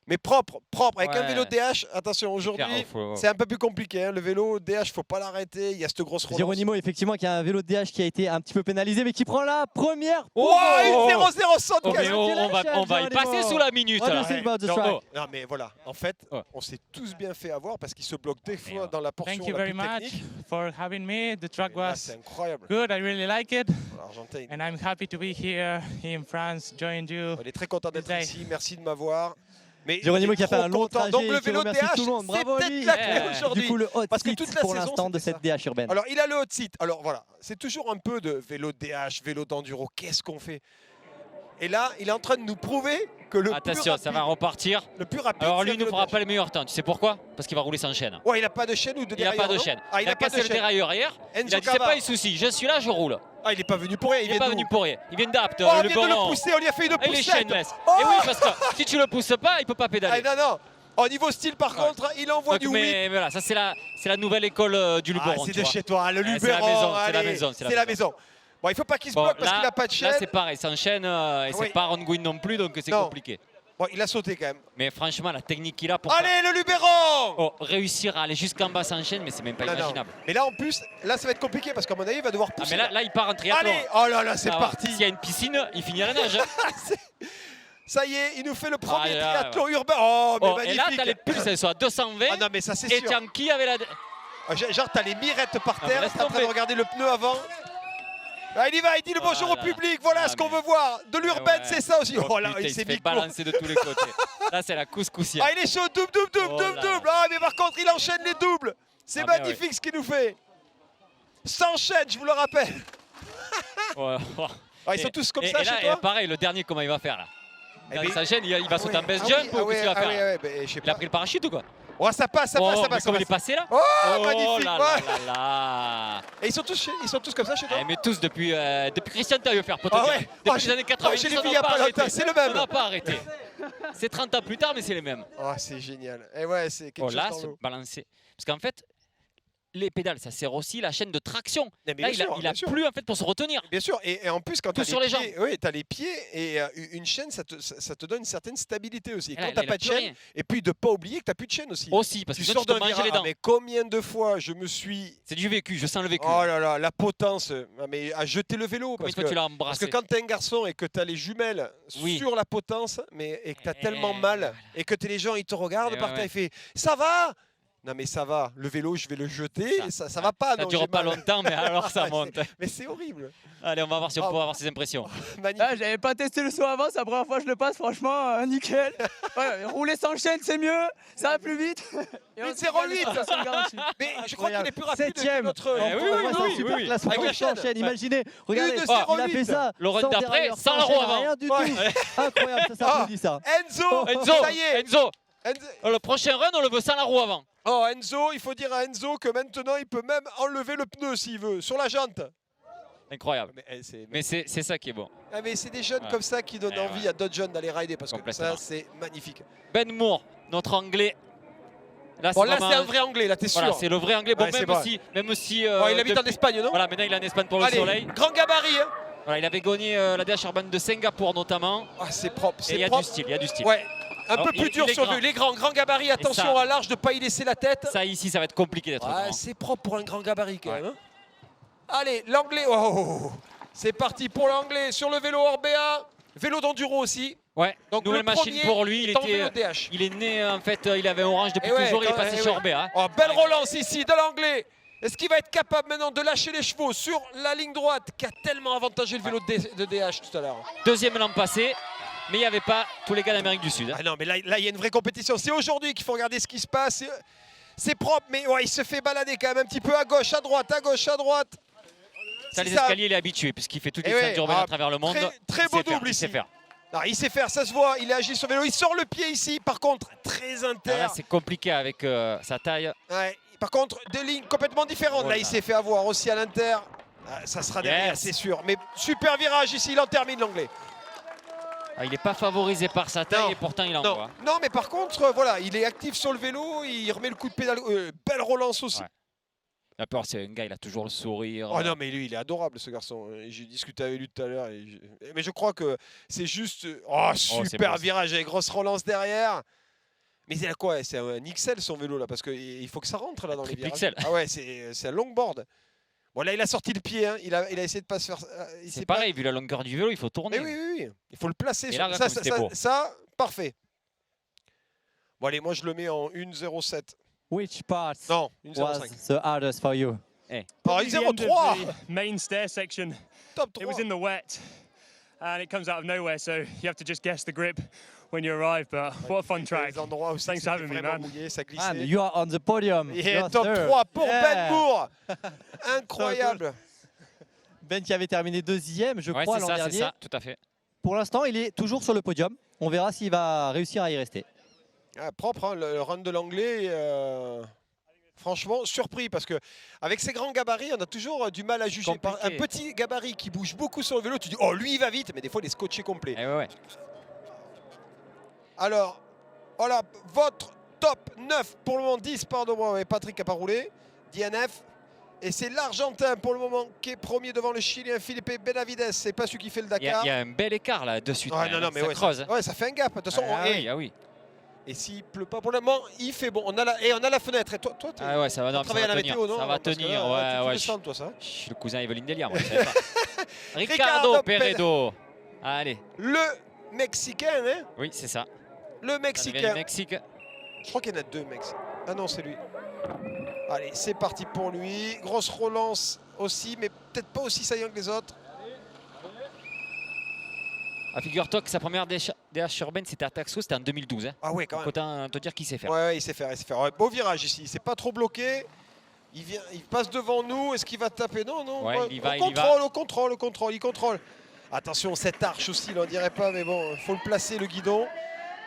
Mais propre, avec un vélo DH. Attention, aujourd'hui, c'est un peu plus compliqué. Hein. Le vélo DH, faut pas l'arrêter. Il y a cette grosse relance. Geronimo, effectivement, qui a un vélo DH qui a été un petit peu pénalisé, mais qui prend la première. Une 0-0 saute. On va y passer sous la minute. Non, mais voilà. En fait, on s'est tous bien fait avoir parce qu'il se bloque des fois dans la portion la plus technique. Thank you very much for having me. The track was incroyable. Good. I really like it. And I'm happy to be here in France, join you. On est très content d'être ici. Merci de m'avoir. Geronimo qui a fait un long trajet. Donc le vélo DH, c'est peut-être la clé aujourd'hui. Du coup, le hot parce que seat toute la pour saison, l'instant de cette DH urbaine. Alors il a le hot seat. Alors voilà, c'est toujours un peu de vélo DH, vélo d'enduro. Qu'est-ce qu'on fait? Et là, il est en train de nous prouver que le attention, plus rapide, ça va repartir. Le plus rapide. Alors lui, il ne fera pas le meilleur temps. Tu sais pourquoi? Parce qu'il va rouler sans chaîne. Ouais, il n'a pas de chaîne ou de dérailleur. Il n'a pas de chaîne. Ah, il a cassé le dérailleur hier. Il a dit c'est pas un souci. Je suis là, je roule. Ah, il n'est pas venu pour rien. Il n'est pas venu pour rien. Il vient d'Apt. On vient de le pousser. On lui a fait une poussette. Il est chainless. Et oui, parce que si tu le pousses pas, il peut pas pédaler. Ah, non. Au niveau style, par contre, il envoie du whip. Mais voilà, ça c'est la nouvelle école du Luberon. C'est de chez toi, le Luberon. C'est la maison. C'est la maison. Bon, il ne faut pas qu'il se bloque parce qu'il n'a pas de chaîne. Là, c'est pareil, sans chaîne, et c'est pas ongoing non plus, donc c'est compliqué. Bon, il a sauté quand même. Mais franchement, la technique qu'il a pour le Luberon réussir à aller jusqu'en bas sans chaîne, mais c'est même pas imaginable. Mais là, en plus, là, ça va être compliqué parce qu'à mon avis, il va devoir pousser. Mais là, il part en triathlon. Allez, oh là là, c'est parti. S'il y a une piscine, il finit à la nage. Ça y est, il nous fait le premier triathlon urbain. Oh, mais magnifique. Et là, t'as les pulses, elles sont à 220. Ah non, mais ça, c'est sûr. sûr. Et Tianki avait la... Genre, t'as les mirettes par terre, t'es en train de regarder le pneu avant. Ah, il y va, il dit le bonjour au public. Voilà ce qu'on veut voir. De l'urbaine, c'est ça aussi. Oh, là, putain, il il s'est se fait mis court. balancer de tous les côtés. Là, c'est la couscoussière. Ah, il est chaud. Double. Ah, mais par contre, il enchaîne les doubles. C'est magnifique ce qu'il nous fait. S'enchaîne, je vous le rappelle. Ah, ils sont tous comme ça et là, chez toi. pareil, le dernier, comment il va faire là? Eh il s'enchaîne, il va sauter en base jump ou qu'est-ce qu'il va faire? Il a pris le parachute ou quoi? Oh, ça passe. Comme il est passé là? Oh, magnifique. Là. Et ils sont tous comme ça chez toi? Mais tous depuis Christian Taillefer, pour te Ah dire. ouais. Depuis les années 80, je l'ai vu il y a pas longtemps, c'est le même. On n'a pas arrêté. C'est 30 ans plus tard, mais c'est les mêmes. Oh, c'est génial. Et ouais, c'est quelque chose là, dans se l'eau. balancer. Parce qu'en fait, les pédales, ça sert aussi la chaîne de traction. Mais là, il a plus en fait pour se retenir. Bien sûr, et en plus, quand tu as sur les jambes. Oui, tu as les pieds et une chaîne, ça te donne une certaine stabilité aussi. Et quand là, tu n'as pas de chaîne, et puis de ne pas oublier que tu n'as plus de chaîne aussi. Aussi, parce que tu toi, sors tu te d'un manges les virage. dents. Mais combien de fois je me suis... C'est du vécu, je sens le vécu. Oh là là, la potence, mais à jeter le vélo. Combien de fois tu l'as Parce embrassé? que quand tu es un garçon et que tu as les jumelles sur la potence, et que tu as tellement mal, et que les gens ils te regardent par terre, ils font « Ça va ?» Non mais ça va, le vélo je vais le jeter, ça va pas. Ça dure pas longtemps, mais alors ça monte. Mais c'est horrible. Allez, on va voir si on peut avoir ses impressions. Ah, j'avais pas testé le saut avant, c'est la première fois que je le passe, franchement, nickel. Ouais, rouler sans chaîne, c'est mieux, ça va plus vite. 8,08. Mais je crois qu'il est plus rapide que notre... Oui, super classe sans chaîne. Imaginez, regardez, il a fait ça. Laurent d'après, sans la roue avant. Rien du tout. Incroyable, ça s'applaudit ça. Enzo, ça y est. Enzo. Le prochain run, on le veut sans la roue avant. Oh, Enzo, il faut dire à Enzo que maintenant, il peut même enlever le pneu s'il veut, sur la jante. Incroyable. Mais c'est ça qui est bon. Ah, mais c'est des jeunes comme ça qui donnent envie à d'autres jeunes d'aller rider, parce que ça, c'est magnifique. Ben Moore, notre anglais. Là, c'est un vrai anglais, là, t'es sûr. Voilà, c'est le vrai anglais. Bon, même si il habite en Espagne, non? Voilà, maintenant, il est en Espagne pour le soleil. Grand gabarit, hein. Voilà, il avait gagné la DH Urban de Singapour, notamment. Ah, c'est propre, il y a du style, il y a du style. Ouais. Un peu plus dur sur les grands gabarits, attention à l'arche de ne pas y laisser la tête. Ça ici, ça va être compliqué d'être grand. C'est propre pour un grand gabarit quand même. Hein. Allez, l'anglais, c'est parti pour l'anglais sur le vélo Orbea. Vélo d'enduro aussi. Ouais, donc nouvelle machine pour lui. Il est né, en fait, il avait orange depuis toujours, il est passé chez Orbea. Oh, belle relance ici de l'anglais. Est-ce qu'il va être capable maintenant de lâcher les chevaux sur la ligne droite qui a tellement avantagé le vélo de DH tout à l'heure? Deuxième l'an passé. Mais il n'y avait pas tous les gars d'Amérique du Sud. Hein. Ah non, mais là, il y a une vraie compétition. C'est aujourd'hui qu'il faut regarder ce qui se passe. C'est propre, mais ouais, il se fait balader quand même un petit peu à gauche, à droite, à gauche, à droite. Ça, les escaliers, il est habitué, puisqu'il fait toutes les ceintures urbaines à travers le monde. Très beau double ici. Il sait faire. Alors, il sait faire, ça se voit. Il est agile sur le vélo. Il sort le pied ici, par contre, très inter. Là, c'est compliqué avec sa taille. Ouais. Par contre, deux lignes complètement différentes. Là, il s'est fait avoir aussi à l'inter. Ça sera derrière, c'est sûr. Mais super virage ici, il en termine l'anglais. Ah, il n'est pas favorisé par sa taille et pourtant il envoie. Non, mais par contre, voilà, il est actif sur le vélo, il remet le coup de pédale. Belle relance aussi. Ouais. La peur, c'est un gars, il a toujours le sourire. Oh non, mais lui, il est adorable ce garçon. J'ai discuté avec lui tout à l'heure. Mais je crois que c'est juste. Oh, super virage avec grosse relance derrière. Mais c'est quoi? C'est un XL son vélo là, parce qu'il faut que ça rentre là dans les virages. XL. Ah ouais, c'est un longboard. Bon là il a sorti le pied, hein. il a essayé de pas se faire... C'est pareil, vu la longueur du vélo, il faut tourner. Mais oui, il faut le placer. Et là, ça, parfait. Bon allez, moi je le mets en 1,07. Which part was the hardest for you? Oh, 1,03. Main stair section. Top 3. It was in the wet, and it comes out of nowhere, so you have to just guess the grip when you arrive. But what a fun track! Thanks for having me, man. Mouillé, ça And you are on the podium. Yeah, top 3 pour Ben Moore. Incroyable. Ben qui avait terminé deuxième, je crois, l'an dernier. C'est ça, tout à fait. Pour l'instant, il est toujours sur le podium. On verra s'il va réussir à y rester. Propre, hein, le run de l'anglais. Franchement, surpris parce que avec ces grands gabarits, on a toujours du mal à juger. Un petit gabarit qui bouge beaucoup sur le vélo, tu dis oh lui il va vite, mais des fois il est scotché complet. Alors, voilà votre top 9 pour le moment, 10 pardon, Patrick n'a pas roulé, DNF. Et c'est l'Argentin pour le moment qui est premier devant le Chilien Felipe Benavides. C'est pas celui qui fait le Dakar. Il y a un bel écart là de suite. Ah, non, mais ça creuse. Ça fait un gap. De toute façon, oui. Et s'il pleut pas pour le moment, il fait bon. On a la fenêtre. Et toi ah ouais, ça va, non, ça va tenir. Météo, non ça va tenir. Là, ouais. Toi, ça. Le cousin Evelyn Delia, moi, je savais pas. Ricardo Peredo. Allez. Le Mexicain, hein? Oui, c'est ça. Le Mexicain. Mexique. Je crois qu'il y en a deux Mexicains. Ah non, c'est lui. Allez, c'est parti pour lui. Grosse relance aussi, mais peut-être pas aussi saillant que les autres. Figure-toi que sa première DH urbaine, c'était à Taxo, c'était en 2012. Hein. Ah ouais, quand même. Autant te dire qu'il sait faire. Ouais, il sait faire. Ouais, beau virage ici, il s'est pas trop bloqué. Il passe devant nous, est-ce qu'il va taper? Non, non. Ouais, il y va, il contrôle. Attention, cette arche aussi, là, on dirait pas, mais bon, il faut le placer, le guidon.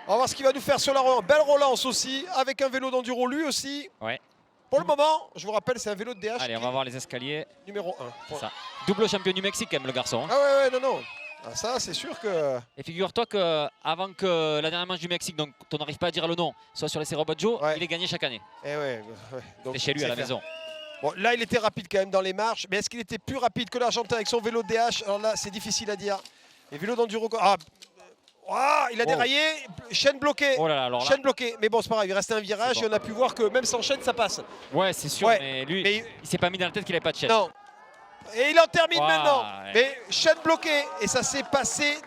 On va voir ce qu'il va nous faire sur la relance. Belle relance aussi, avec un vélo d'enduro lui aussi. Ouais. Pour le moment, je vous rappelle, c'est un vélo de DH. Allez, on va voir les escaliers. Numéro 1. Ça. Double champion du Mexique, quand même, le garçon. Hein. Ah ouais, non. Ah, ça, c'est sûr que... Et figure-toi qu'avant que la dernière manche du Mexique, donc on n'arrive pas à dire le nom, soit sur les Serobodjo, il est gagné chaque année. Et ouais. C'est chez lui à la maison. Bon, là, il était rapide quand même dans les marches, mais est-ce qu'il était plus rapide que l'Argentin avec son vélo de DH? Alors là, c'est difficile à dire. Les vélos d'enduro... il a déraillé, chaîne bloquée. Oh là là, alors là. Chaîne bloquée, mais bon, c'est pas grave, il restait un virage et on a pu voir que même sans chaîne, ça passe. Ouais, c'est sûr, mais lui, il s'est pas mis dans la tête qu'il n'avait pas de chaîne. Non. Et il en termine maintenant. Ouais. Mais chaîne bloquée, et ça s'est passé,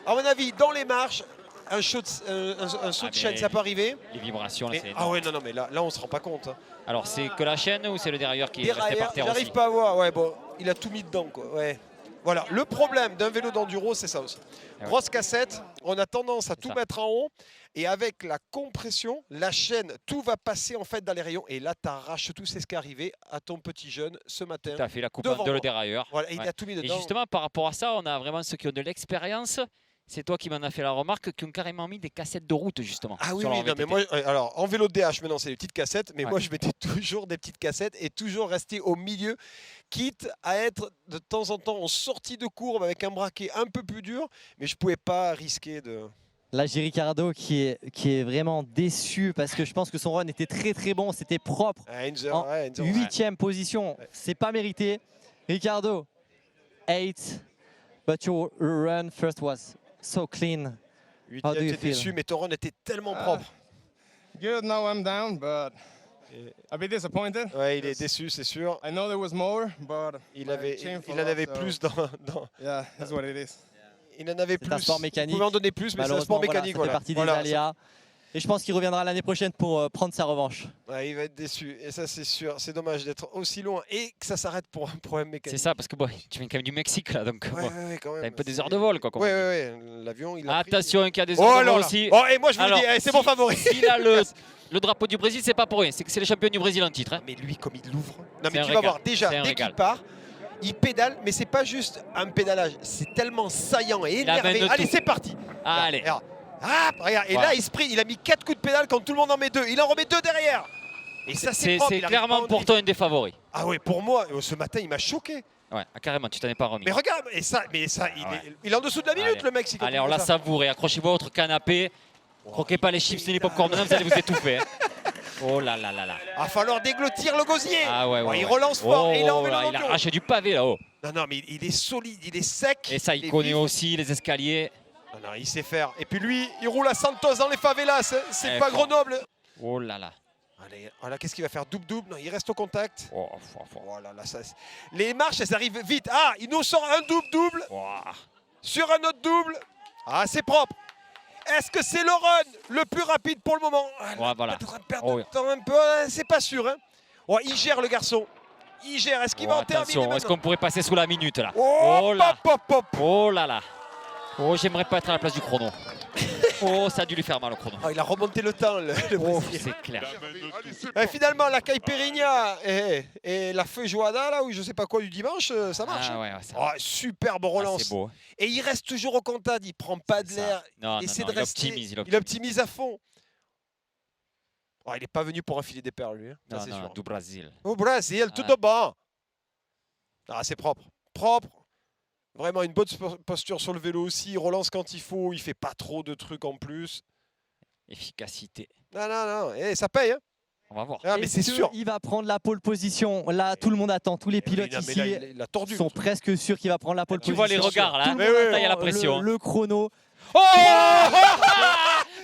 à mon avis, dans les marches. Un saut de chaîne, ça peut arriver. Les vibrations, là, c'est... Ah ouais, non, mais là on se rend pas compte. Hein. Alors, c'est que la chaîne ou c'est le dérailleur qui est resté par terre aussi? J'arrive pas à voir, ouais, bon, il a tout mis dedans, quoi, ouais. Voilà, le problème d'un vélo d'enduro, c'est ça aussi. Grosse cassette, on a tendance à tout mettre en haut. Et avec la compression, la chaîne, tout va passer en fait dans les rayons. Et là, tu arraches tout. C'est ce qui est arrivé à ton petit jeune ce matin. Tu as fait la coupe de le dérailleur. Voilà, il a tout mis dedans. Et justement, par rapport à ça, on a vraiment ceux qui ont de l'expérience. C'est toi qui m'en as fait la remarque, qui ont carrément mis des cassettes de route, justement. Ah oui, non, mais moi, alors en vélo de DH, maintenant, c'est des petites cassettes. Mais moi, je mettais toujours des petites cassettes et toujours rester au milieu, quitte à être de temps en temps en sortie de courbe avec un braquet un peu plus dur. Mais je ne pouvais pas risquer de... Là, j'ai Ricardo qui est vraiment déçu parce que je pense que son run était très bon, c'était propre. En 8e position, c'est pas mérité. Ricardo, 8, but your run first was so clean. 8e, t'es déçu, mais ton run était tellement propre. Good, now I'm down, but a bit disappointed. Ouais, il est déçu, c'est sûr. I know there was more, but il en avait plus dans... Yeah, that's what it is. Il en avait plus. Un sport mécanique. Vous pouvez en donner plus, mais c'est un sport mécanique. Ça fait partie des aléas. Et je pense qu'il reviendra l'année prochaine pour prendre sa revanche. Ouais, il va être déçu. Et ça, c'est sûr. C'est dommage d'être aussi loin et que ça s'arrête pour un problème mécanique. C'est ça, parce que bon, tu viens quand même du Mexique, là. Donc, quand même. un peu des heures de vol, quoi. Ouais. L'avion, il a attention, qu'il y a des heures de vol aussi. Oh, et moi, je vous le dis, c'est mon favori. S'il a le drapeau du Brésil, c'est pas pour rien. C'est que c'est le champion du Brésil en titre. Hein. Mais lui, comme il l'ouvre. Non, mais tu vas voir, déjà, dès qu'il part, il pédale, mais c'est pas juste un pédalage, c'est tellement saillant et énervé. Allez, c'est parti. Allez. Regarde. Et là, il a mis 4 coups de pédale quand tout le monde en met 2. Il en remet 2 derrière. Et ça, c'est propre. C'est clairement pour toi un des favoris. Ah oui, pour moi, ce matin, il m'a choqué. Ouais, carrément, tu t'en es pas remis. Mais regarde, il est en dessous de la minute, le mec. Allez, on la savoure et accrochez-vous à votre canapé. Croquez pas les chips ni les popcorn, vous allez vous étouffer. Oh là là là là. Il va falloir déglotir le gosier. Ah ouais. Il relance fort et il a enlevé il a arraché du pavé là-haut. Non, mais il est solide, il est sec. Et ça, il connaît aussi les escaliers. Non, il sait faire. Et puis lui, il roule à Santos dans les favelas. C'est pas Grenoble. Oh là là. Allez, voilà, qu'est-ce qu'il va faire? Double. Non, il reste au contact. Oh là là, les marches, elles arrivent vite. Ah, il nous sort un double. Sur un autre double. Ah, c'est propre. Est-ce que c'est le run le plus rapide pour le moment? Voilà. Perdre temps un peu, c'est pas sûr. Hein. Il gère le garçon. Il gère. Est-ce qu'il va en terminer? Est-ce qu'on pourrait passer sous la minute là? Oh là. Oh là là. Oh, j'aimerais pas être à la place du chrono. Oh, ça a dû lui faire mal au chrono. Il a remonté le temps, le c'est clair. Finalement, la caipirinha et la feijoada, là, ou je sais pas quoi, du dimanche, ça marche. Superbe relance. C'est beau. Et il reste toujours au contact, il prend pas de l'air. Il optimise. Il optimise à fond. Il n'est pas venu pour enfiler des perles, lui. Non, du Brésil. Au Brésil, tout au bas. C'est propre. Vraiment une bonne posture sur le vélo aussi. Il relance quand il faut. Il fait pas trop de trucs en plus. Efficacité. Non. Et ça paye. Hein. On va voir. Mais c'est sûr. Il va prendre la pole position. Là, tout le monde attend. Tous les pilotes ici sont presque sûrs qu'il va prendre la pole position. Tu vois les regards là. Il y a la pression. Le chrono. Oh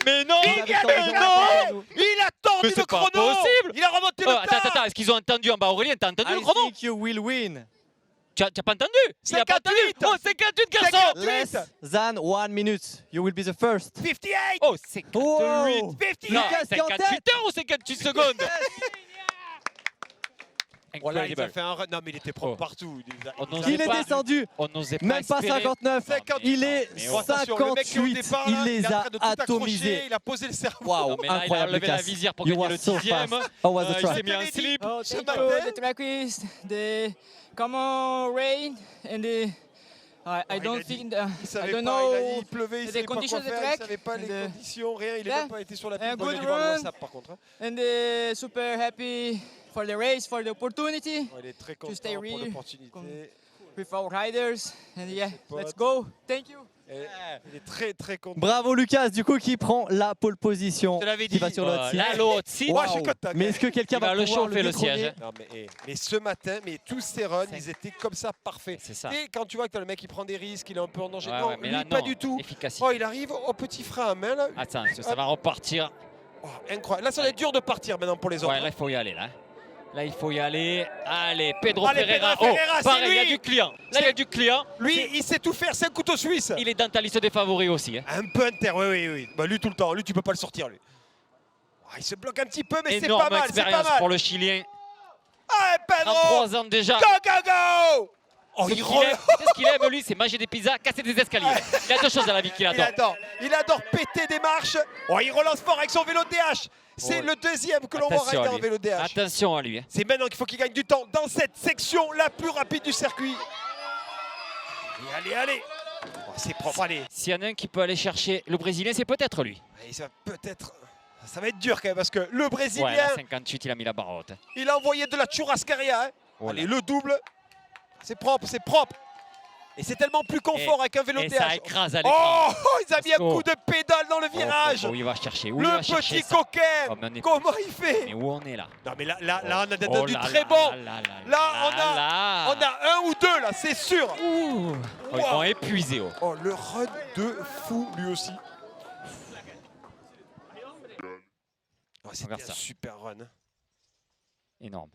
mais non. Il a tendu le chrono. Possible. Il a remonté le temps. Attends. Est-ce qu'ils ont entendu en bas, Aurélien? T'as entendu le chrono? I think you will win. Tu n'as pas entendu? 58. Oh, 58 garçons. Less than 1 minute. You will be the first. 58. Oh, 58. 58. Non, 58 heures ou 58 secondes? Voilà, il a fait un run. Non, mais il était propre partout. Il est descendu. On n'osait Même pas 59. Il est 58. Il les a atomisés. Il a posé le cerveau. Waouh, il a incroyable, levé la Lucas. visière pour You gagner are le so 10e. fast. How was the Il track? s'est mis un slip. Oh, Ce thank matin. you. The track is the common rain and the I don't think Il I savait don't pas, know il pleuvait, il the savait pas quoi conditions of the faire, il track. savait pas les And, conditions, rien, il n'a yeah. même pas été sur la And piste. Bon, il a good dû voir le run. WhatsApp par contre. Hein. and super happy for the race, for the opportunity Ouais, il est très to content stay pour real l'opportunité. with our riders. And yeah, let's go. Thank you. Il est très très content. Bravo Lucas, du coup, qui prend la pole position. Je t'avais Qui dit. va sur le hot seat. Là, l'autre site. Moi, je suis content. Mais est-ce que quelqu'un Il va va le pouvoir chauffer, le détrôner? siège. Non, mais ce matin, tous ces runs, C'est- ils étaient comme ça parfaits. C'est ça. Et quand tu vois que le mec il prend des risques, il est un peu en danger. Ouais, non, ouais, mais lui là, pas non. du tout. Efficacité. Oh, il arrive au petit frein à main là. Attends, ça va repartir. Oh, incroyable. Là, ça va être dur de partir maintenant pour les autres. Ouais, là, il faut y aller. Là, il faut y aller. Allez, Pedro Allez, Ferreira. Pedro Ferreira, c'est pareil, il y a lui. du client. Là, il y a du client. Lui, il sait tout faire, c'est un couteau suisse. Il est dans ta liste des favoris aussi. Hein. Un peu inter, oui. Bah, lui tout le temps, lui tu peux pas le sortir lui. Ah, il se bloque un petit peu, mais c'est Énorme pas mal, c'est pas expérience mal. pour le Chilien. Allez, Pedro. 33 ans déjà. Go. Oh, Ce il qu'il aime, tu sais ce qu'il aime, lui, c'est manger des pizzas, casser des escaliers. Il a deux choses dans la vie qu'il adore. Il adore péter des marches. Oh, il relance fort avec son vélo DH. C'est le deuxième que l'on voit Attention rider à en lui. vélo DH. Attention à lui. Hein. C'est maintenant qu'il faut qu'il gagne du temps dans cette section la plus rapide du circuit. Et allez. Oh, c'est propre, allez. S'il y en a un qui peut aller chercher le Brésilien, c'est peut-être lui. Et ça va peut-être... Ça va être dur quand même parce que le Brésilien, Ouais, là, 58, il a mis la barre haute. Hein. il a envoyé de la churrascaria. Hein. Oh là. Allez, le double. C'est propre, c'est propre. Et c'est tellement plus confort avec un vélo Et DH. ça écrase à l'écran. Oh, ils ont mis un coup de pédale dans le virage. Où il va chercher Le petit coquin. Oh, mais on est- Comment il fait? Mais où on est là? Non mais là on a du là très là bon. là. On a un ou deux là, c'est sûr. Ouh. Oh, ils vont épuiser. Oh. Oh, le run de fou lui aussi. Oh, c'était Regarde un ça. super run. Énorme.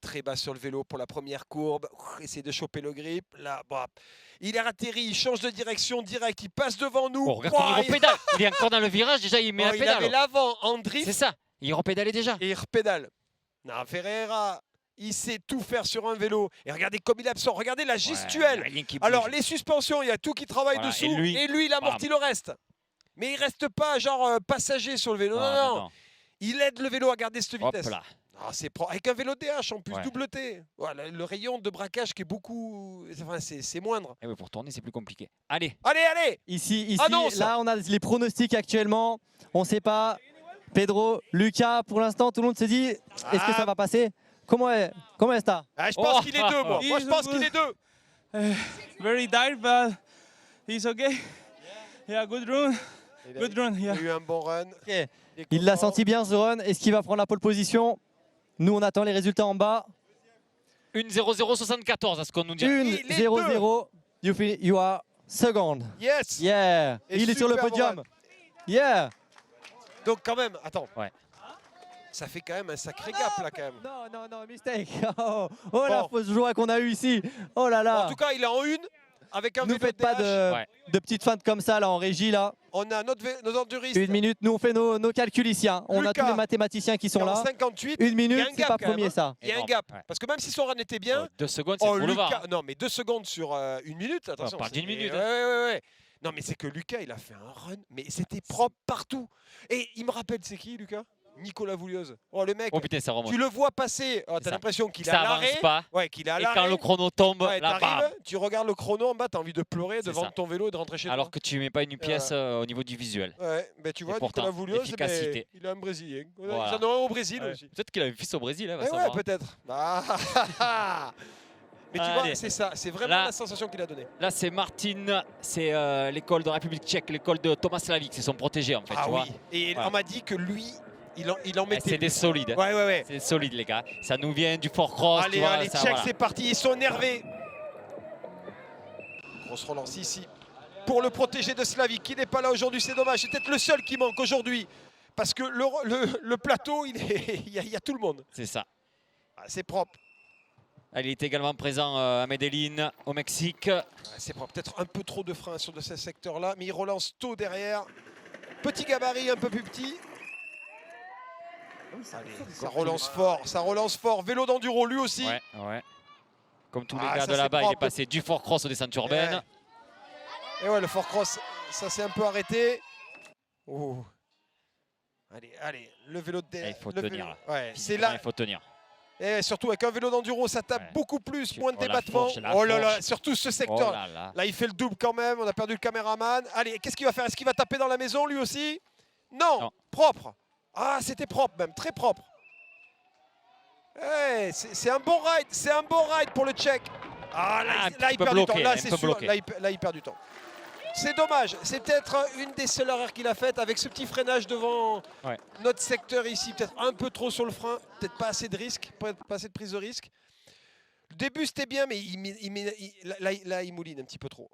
Très bas sur le vélo pour la première courbe. Essaye de choper le grip. Là, bah, il est atterri, il change de direction direct, il passe devant nous. Oh, regarde comment il repédale. Il est encore dans le virage, déjà il met la il pédale. avait l'avant en drift. C'est ça, il repédalait déjà. Et il repédale. Non, Ferreira, il sait tout faire sur un vélo. Et regardez comme il absorbe. Regardez la gestuelle. Ouais, rien qui bouge. Alors, les suspensions, il y a tout qui travaille Voilà, dessous. et lui, il amortit le reste. Mais il reste pas genre passager sur le vélo. Non. Il aide le vélo à garder cette Hop vitesse. là. Ah, c'est avec un vélo DH en plus, Ouais. double T. Voilà, le rayon de braquage qui est beaucoup. Enfin, c'est moindre. Et oui, pour tourner, c'est plus compliqué. Allez. Allez. Ici, Annonce. là, on a les pronostics actuellement. On ne sait pas. Pedro, Lucas, pour l'instant, tout le monde se dit est-ce que ça va passer? Comment est ça? Je pense qu'il est deux, moi. Moi, je pense qu'il est deux. Very tired, but it's okay. Yeah, good run. Good run, yeah. Il a eu un bon run. Okay. Il l'a senti bien ce run. Est-ce qu'il va prendre la pole position? Nous, on attend les résultats en bas. 1-0-0-74 à ce qu'on nous dit. 1-0-0. You are second. Yes. Yeah. Et il est sur le super podium. run. Yeah. Donc quand même, attends. Ouais. Ça fait quand même un sacré gap là quand même. Non, mistake. Oh la fausse joie qu'on a eue ici. Oh là là. En tout cas, il est en une avec un Nous vélo faites pas DH. de petites feintes comme ça là en régie là. On a nos enduristes. Une minute, nous on fait nos calculs ici. Hein. On a Lucas, tous les mathématiciens qui sont en là. 58. Une Il y minute, a un c'est gap pas quand même, premier hein. ça. Il y a un Énorme, gap. ouais. Parce que même si son run était bien. 2 secondes, c'est pour le VAR. Non, mais 2 secondes sur une minute. Attention. On parle d'une minute. Ouais. Non, mais c'est que Lucas, il a fait un run. Mais c'était propre partout. Et il me rappelle, c'est qui, Lucas? Nicolas Voulios. Oh, le mec. Oh putain, ça remonte. Tu le vois passer. Oh, C'est t'as ça. l'impression qu'il est Ça à avance l'arrêt. pas. Ouais, qu'il est à Et l'arrêt. quand le chrono tombe, Ouais, là, t'arrives, bam. tu regardes le chrono en bas, t'as envie de pleurer, de C'est vendre ça. ton vélo et de rentrer chez Alors toi. que tu mets pas une pièce au niveau du visuel. Ouais, ben tu vois, Et pourtant, Nicolas Voulios, efficacité. il est un Brésilien. Voilà. Ils en ont un au Brésil Ouais. aussi. Peut-être qu'il a un fils au Brésil. Hein, va Eh ouais, savoir. peut-être. Mais tu vois, Allez. c'est ça, c'est vraiment Là- la sensation qu'il a donnée. Là, c'est Martin, c'est l'école de République tchèque, l'école de Thomas Slavík, c'est son protégé en fait. Ah tu oui. vois. Et Voilà. on m'a dit que lui, il en Eh, mettait. c'est des solides. Ouais. C'est des solides, les gars. Ça nous vient du Fort Cross. tu vois, Allez, ça, check, voilà. c'est parti. Ils sont énervés. Grosse relance ici. Pour le protégé de Slavík, qui n'est pas là aujourd'hui, c'est dommage. C'est peut-être le seul qui manque aujourd'hui. Parce que le plateau, il y a tout le monde. C'est ça. Ah, c'est propre. Il est également présent à Medellín, au Mexique. Ah, c'est propre. Peut-être un peu trop de frein sur ce secteur-là. Mais il relance tôt derrière. Petit gabarit, un peu plus petit. Allez, ça relance fort. Vélo d'enduro, lui aussi. Ouais. Comme tous les gars de là-bas, il est passé du fort cross aux descentes urbaines. Et ouais, le fort cross, ça s'est un peu arrêté. Oh. Allez, le vélo de Il faut tenir. Ouais, c'est là. Il faut tenir. Et surtout avec un vélo d'enduro, ça tape beaucoup plus, moins de débattement. Oh là là, surtout ce secteur. Oh là, il fait le double quand même. On a perdu le caméraman. Allez, qu'est-ce qu'il va faire? Est-ce qu'il va taper dans la maison lui aussi? Non, propre. Ah, c'était propre même, très propre. Hey, c'est un bon ride, pour le Tchèque. Ah, là il perd du temps. Là, c'est sûr. Là, il perd du temps. C'est dommage. C'est peut-être une des seules erreurs qu'il a faites avec ce petit freinage devant notre secteur ici. Peut-être un peu trop sur le frein. Peut-être pas assez de risque, pas assez de prise de risque. Le début, c'était bien, mais là, il mouline un petit peu trop.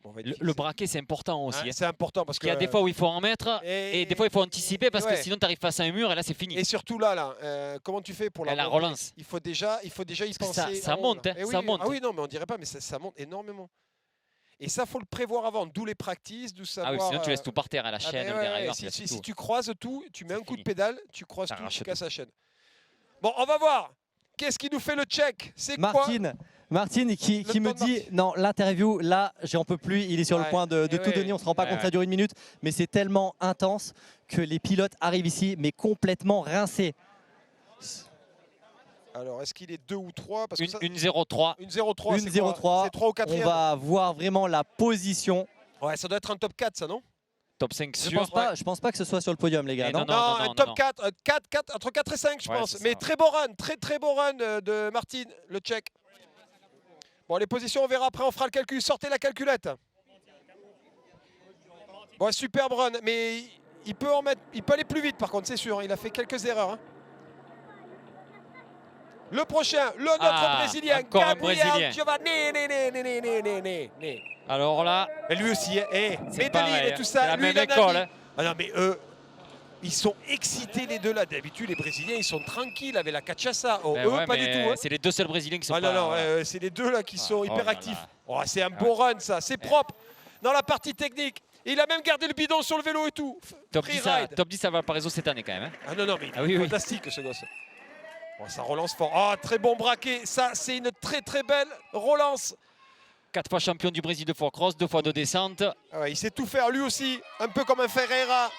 Bon, le braquet, c'est important aussi. C'est important parce qu'il y a des fois où il faut en mettre et des fois il faut anticiper parce que sinon tu arrives face à un mur et là c'est fini. Et surtout là, comment tu fais pour la relance? Il faut déjà y penser. Ça monte, hein, ça monte. Ah oui, non, mais on dirait pas, mais ça monte énormément. Et ça, faut le prévoir avant, d'où les practices, d'où savoir. Ah oui, sinon tu laisses tout par terre à la chaîne. Si tu croises tout, tu mets un coup de pédale, tu croises tout, tu casses la chaîne. Bon, on va voir. Qu'est-ce qui nous fait le Tchèque? C'est quoi? Martine qui me dit non, l'interview là j'en peux plus, il est sur le point de tout donner, on se rend pas compte, ça dure 1 minute, mais c'est tellement intense que les pilotes arrivent ici mais complètement rincés. Alors est-ce qu'il est 2 ou 3? Une 0-3. Une 0-3, une 0-3, c'est 3 ou 4e. On va voir vraiment la position. Ouais, ça doit être un top 4 ça, non? Top 5 sûr. Je pense pas que ce soit sur le podium les gars. Non, un top 4, entre 4 et 5 je pense. Mais très beau run, très beau run de Martin, le Tchèque. Bon, les positions, on verra après, on fera le calcul. Sortez la calculette. Bon, superbe run, mais il peut aller plus vite par contre, c'est sûr. Il a fait quelques erreurs. Hein. Le prochain, notre Brésilien, Gabriel Giovanni. Alors là, et lui aussi, c'est pareil, et tout ça. la même école. Hein. Ah non, mais eux, ils sont excités les deux là. D'habitude, les Brésiliens, ils sont tranquilles avec la cachaça. Oh, eux, pas du tout. Hein. C'est les deux seuls Brésiliens qui sont pas... c'est les deux là qui sont hyper actifs. Oh, c'est un beau run, ça. C'est propre dans la partie technique. Il a même gardé le bidon sur le vélo et tout. Top 10 à Valparaiso cette année quand même. Hein. Ah non, mais il est fantastique ce gosse. Bon, ça relance fort. Ah, très bon braquet. Ça, c'est une très belle relance. 4 fois champion du Brésil de four cross, 2 fois de descente. Ah ouais, il sait tout faire lui aussi. Un peu comme un Ferreira.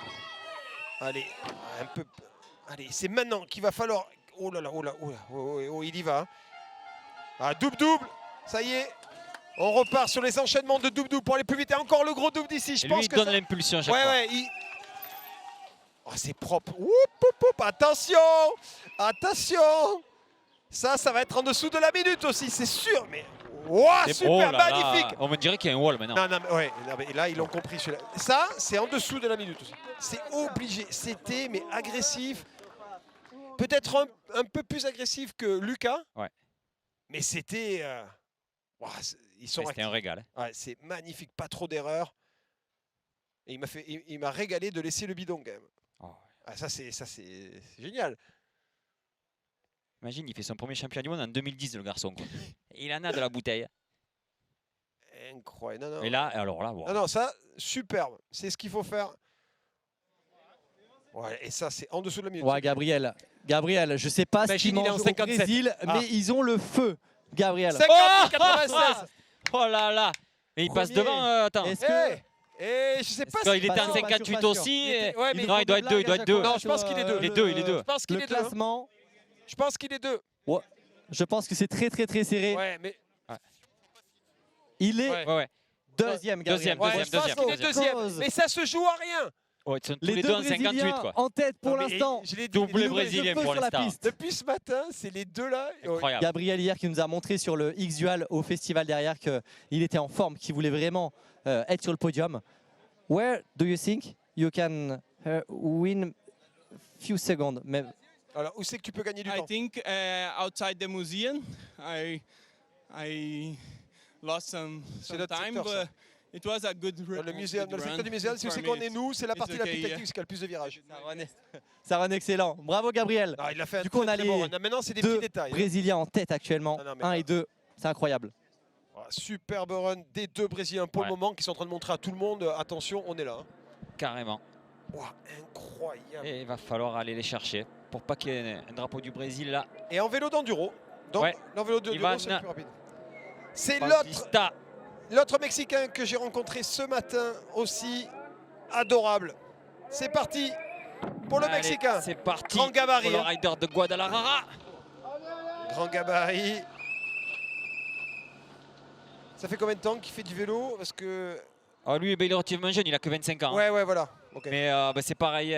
Allez, allez, c'est maintenant qu'il va falloir. Oh là là, il y va. Ah, double, ça y est. On repart sur les enchaînements de double pour aller plus vite. Et encore le gros double d'ici. Je pense que donne l'impulsion à chaque fois. Oh, c'est propre. Attention. Ça va être en dessous de la minute aussi, c'est sûr. Mais super, magnifique. On me dirait qu'il y a un wall maintenant. Non, mais là, ils l'ont compris. Ça, c'est en dessous de la minute aussi. C'est obligé. C'était, mais agressif. Peut-être un peu plus agressif que Lucas. Ouais. Mais c'était... C'était un régal. Hein. Ouais, c'est magnifique, pas trop d'erreurs. Et il m'a régalé de laisser le bidon quand même. Oh. Ah, ça, c'est génial. Imagine, il fait son premier championnat du monde en 2010, le garçon. Quoi. Il en a de la bouteille. Incroyable. Non. Et là, alors là, wow. Non, ça, superbe. C'est ce qu'il faut faire. Ouais, et ça, c'est en dessous de la minute. Ouais, Gabriel, je sais pas ce qu'ils mangent au Brésil, mais ils ont le feu, Gabriel. 50-96. Oh là là. Et il passe devant. Attends. Je sais pas il était en 58 aussi. Non, il doit être 2. Non, je pense qu'il est 2. Il est 2. Je pense qu'il est 2. Je pense qu'il est 2. Ouais. Je pense que c'est très serré. Ouais, mais... Il est deuxième, Gabriel. Je pense qu'il est deuxième. Mais ça se joue à rien. Ouais, ils sont tous les deux 58 quoi. En tête pour l'instant. Doublé brésilien pour l'instant. Depuis ce matin, c'est les deux là. Incroyable. Gabriel hier qui nous a montré sur le X-Dual au festival derrière qu'il était en forme, qu'il voulait vraiment être sur le podium. Where do you think you can win few seconds? Alors où c'est que tu peux gagner du temps? I think outside the museum, I lost some time, but it was a good run. Le secteur du muséum, c'est qu'on est nous, c'est la partie la plus technique, c'est qu'il y a le plus de virages. Ça run excellent. Bravo Gabriel. Non, il a fait du coup, on a les maintenant, c'est des petits détails. Brésiliens en tête actuellement, 1 et 2. C'est incroyable. Superbe run des deux Brésiliens pour le moment qui sont en train de montrer à tout le monde, attention, on est là. Carrément. Wow, incroyable. Et il va falloir aller les chercher pour pas qu'il y ait un drapeau du Brésil là. Et en vélo d'enduro. Donc, Ouais. en vélo d'enduro, Ivan c'est le plus rapide. C'est Bautista. l'autre Mexicain que j'ai rencontré ce matin aussi. Adorable. C'est parti pour le Allez, Mexicain. C'est parti. Grand gabarit. Pour le hein. rider de Guadalajara. Grand gabarit. Ça fait combien de temps qu'il fait du vélo? Parce que... Oh, lui, il est relativement jeune, il a que 25 ans. Ouais, voilà. Okay. Mais c'est pareil,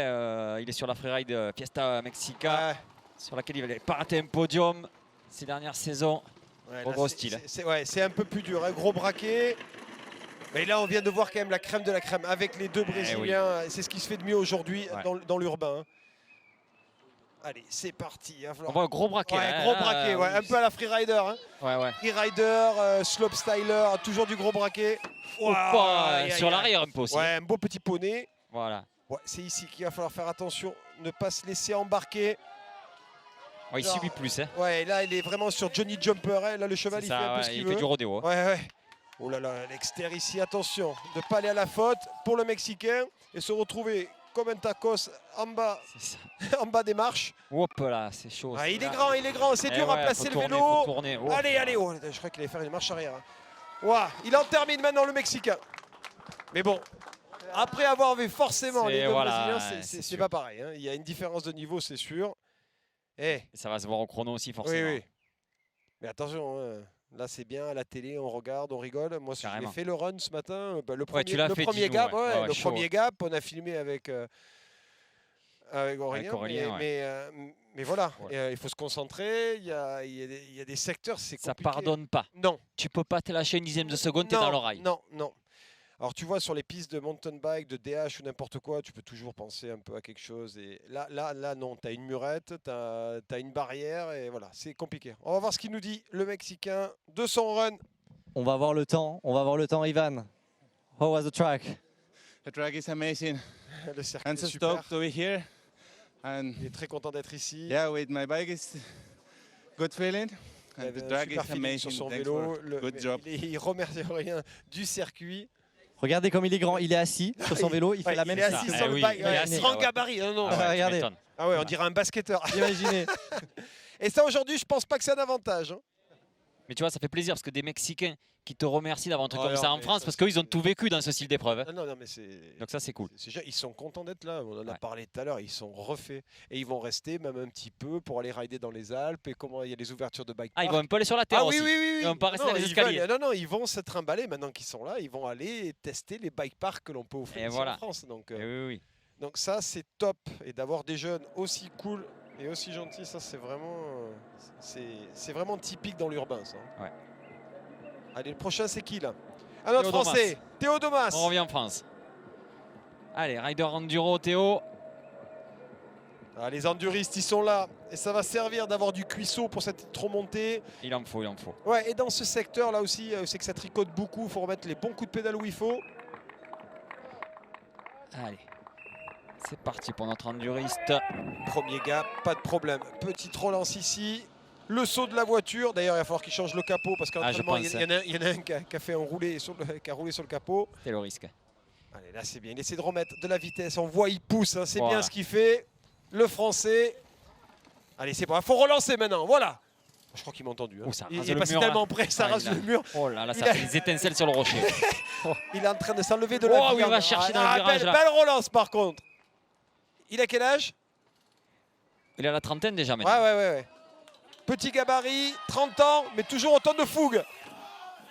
il est sur la freeride Fiesta Mexica, Ouais. sur laquelle il n'avait pas raté un podium ces dernières saisons. Ouais, Au gros style. C'est un peu plus dur, un gros braquet. Mais là, on vient de voir quand même la crème de la crème avec les deux Brésiliens. C'est ce qui se fait de mieux aujourd'hui dans l'urbain. Hein. Allez, c'est parti. On voit un gros braquet. Ouais, gros braquet, ouais, un peu à la freerider. Hein. Ouais. Freerider, slopestyler, toujours du gros braquet. Wow, sur l'arrière un peu aussi. Ouais, un beau petit poney. Voilà. Ouais, c'est ici qu'il va falloir faire attention, ne pas se laisser embarquer. Ouais, il subit plus. Hein. Ouais, là, il est vraiment sur Johnny Jumper. Hein. Là, le cheval, il fait un peu ce qu'il veut. Il fait du rodéo. Ouais. Oh là là, l'extérieur ici, attention, de ne pas aller à la faute pour le Mexicain et se retrouver comme un tacos en bas, en bas des marches. Hop là, c'est chaud. Ah, il est grand, c'est dur à placer le vélo. Faut tourner. Oh. Allez, oh, je crois qu'il allait faire une marche arrière. Hein. Wow, il en termine maintenant le Mexicain. Mais bon, après avoir vu forcément les deux Brésiliens, c'est pas pareil. Hein. Il y a une différence de niveau, c'est sûr. Et ça va se voir au chrono aussi, forcément. Oui. Mais attention, hein. Là, c'est bien à la télé, on regarde, on rigole. Moi, j'ai fait le run ce matin. Le premier gap, premier gap, on a filmé avec Aurélien. Mais voilà, il faut se concentrer. Il y a des secteurs, c'est compliqué. Ça pardonne pas. Non. Tu peux pas te lâcher une dixième de seconde, t'es dans l'oreille. Non. Alors, tu vois, sur les pistes de mountain bike, de DH ou n'importe quoi, tu peux toujours penser un peu à quelque chose. Et là non, tu as une murette, tu as une barrière, et voilà, c'est compliqué. On va voir ce qu'il nous dit, le Mexicain, de son run. On va voir le temps, Ivan. How was the track? The track is amazing. Le circuit I'm so stoked to be here. And il est très content d'être ici. Yeah, with my bike is good feeling. And the track is amazing. Sur son Thanks vélo, good job. Il remercie rien du circuit. Regardez comme il est grand, il est assis sur son vélo, il fait la même chose. Il est assis sur le bike, grand gabarit. Non. Regardez. Ah ouais, on dirait un basketteur. Imaginez. Et ça, aujourd'hui, je pense pas que c'est un avantage. Hein. Mais tu vois, ça fait plaisir parce que des Mexicains qui te remercient d'avoir un truc comme ça en France, parce qu'ils ont tout vécu dans ce style d'épreuve. Non, mais c'est... Donc ça, c'est cool. Ils sont contents d'être là. On en a parlé tout à l'heure. Ils sont refaits. Et ils vont rester même un petit peu pour aller rider dans les Alpes. Et comment il y a les ouvertures de bike park. Ils vont un peu aller sur la terre aussi. Oui. Ils vont pas rester dans les escaliers. Ils vont se trimballer maintenant qu'ils sont là. Ils vont aller tester les bike parks que l'on peut offrir ici en France. Donc, donc ça, c'est top. Et d'avoir des jeunes aussi cool et aussi gentils, ça, c'est vraiment typique dans l'urbain, ça. Ouais. Allez, le prochain, c'est qui, là? Un autre Français, Théo Domas. On revient en France. Allez, rider enduro, Théo. Ah, les enduristes, ils sont là. Et ça va servir d'avoir du cuisseau pour cette remontée. Il en faut. Ouais, et dans ce secteur, là aussi, c'est que ça tricote beaucoup. Il faut remettre les bons coups de pédale où il faut. Allez. C'est parti pour notre enduriste. Premier gap, pas de problème. Petite relance ici. Le saut de la voiture. D'ailleurs, il va falloir qu'il change le capot parce qu'entraînement, il y en a un qui a fait roulé sur le capot. C'est le risque. Allez, là, c'est bien. Il essaie de remettre de la vitesse. On voit, il pousse. Hein. C'est bien ce qu'il fait. Le Français. Allez, c'est bon. Il faut relancer maintenant. Voilà. Je crois qu'il m'a entendu. Hein. Il est passé tellement près, ça rase le mur. Oh là, ça fait des étincelles sur le rocher. Il est en train de s'enlever de la il va chercher dans le virage. Belle relance, par contre. Il a quel âge? Il a la trentaine déjà maintenant. Ouais. Petit gabarit, 30 ans, mais toujours autant de fougue.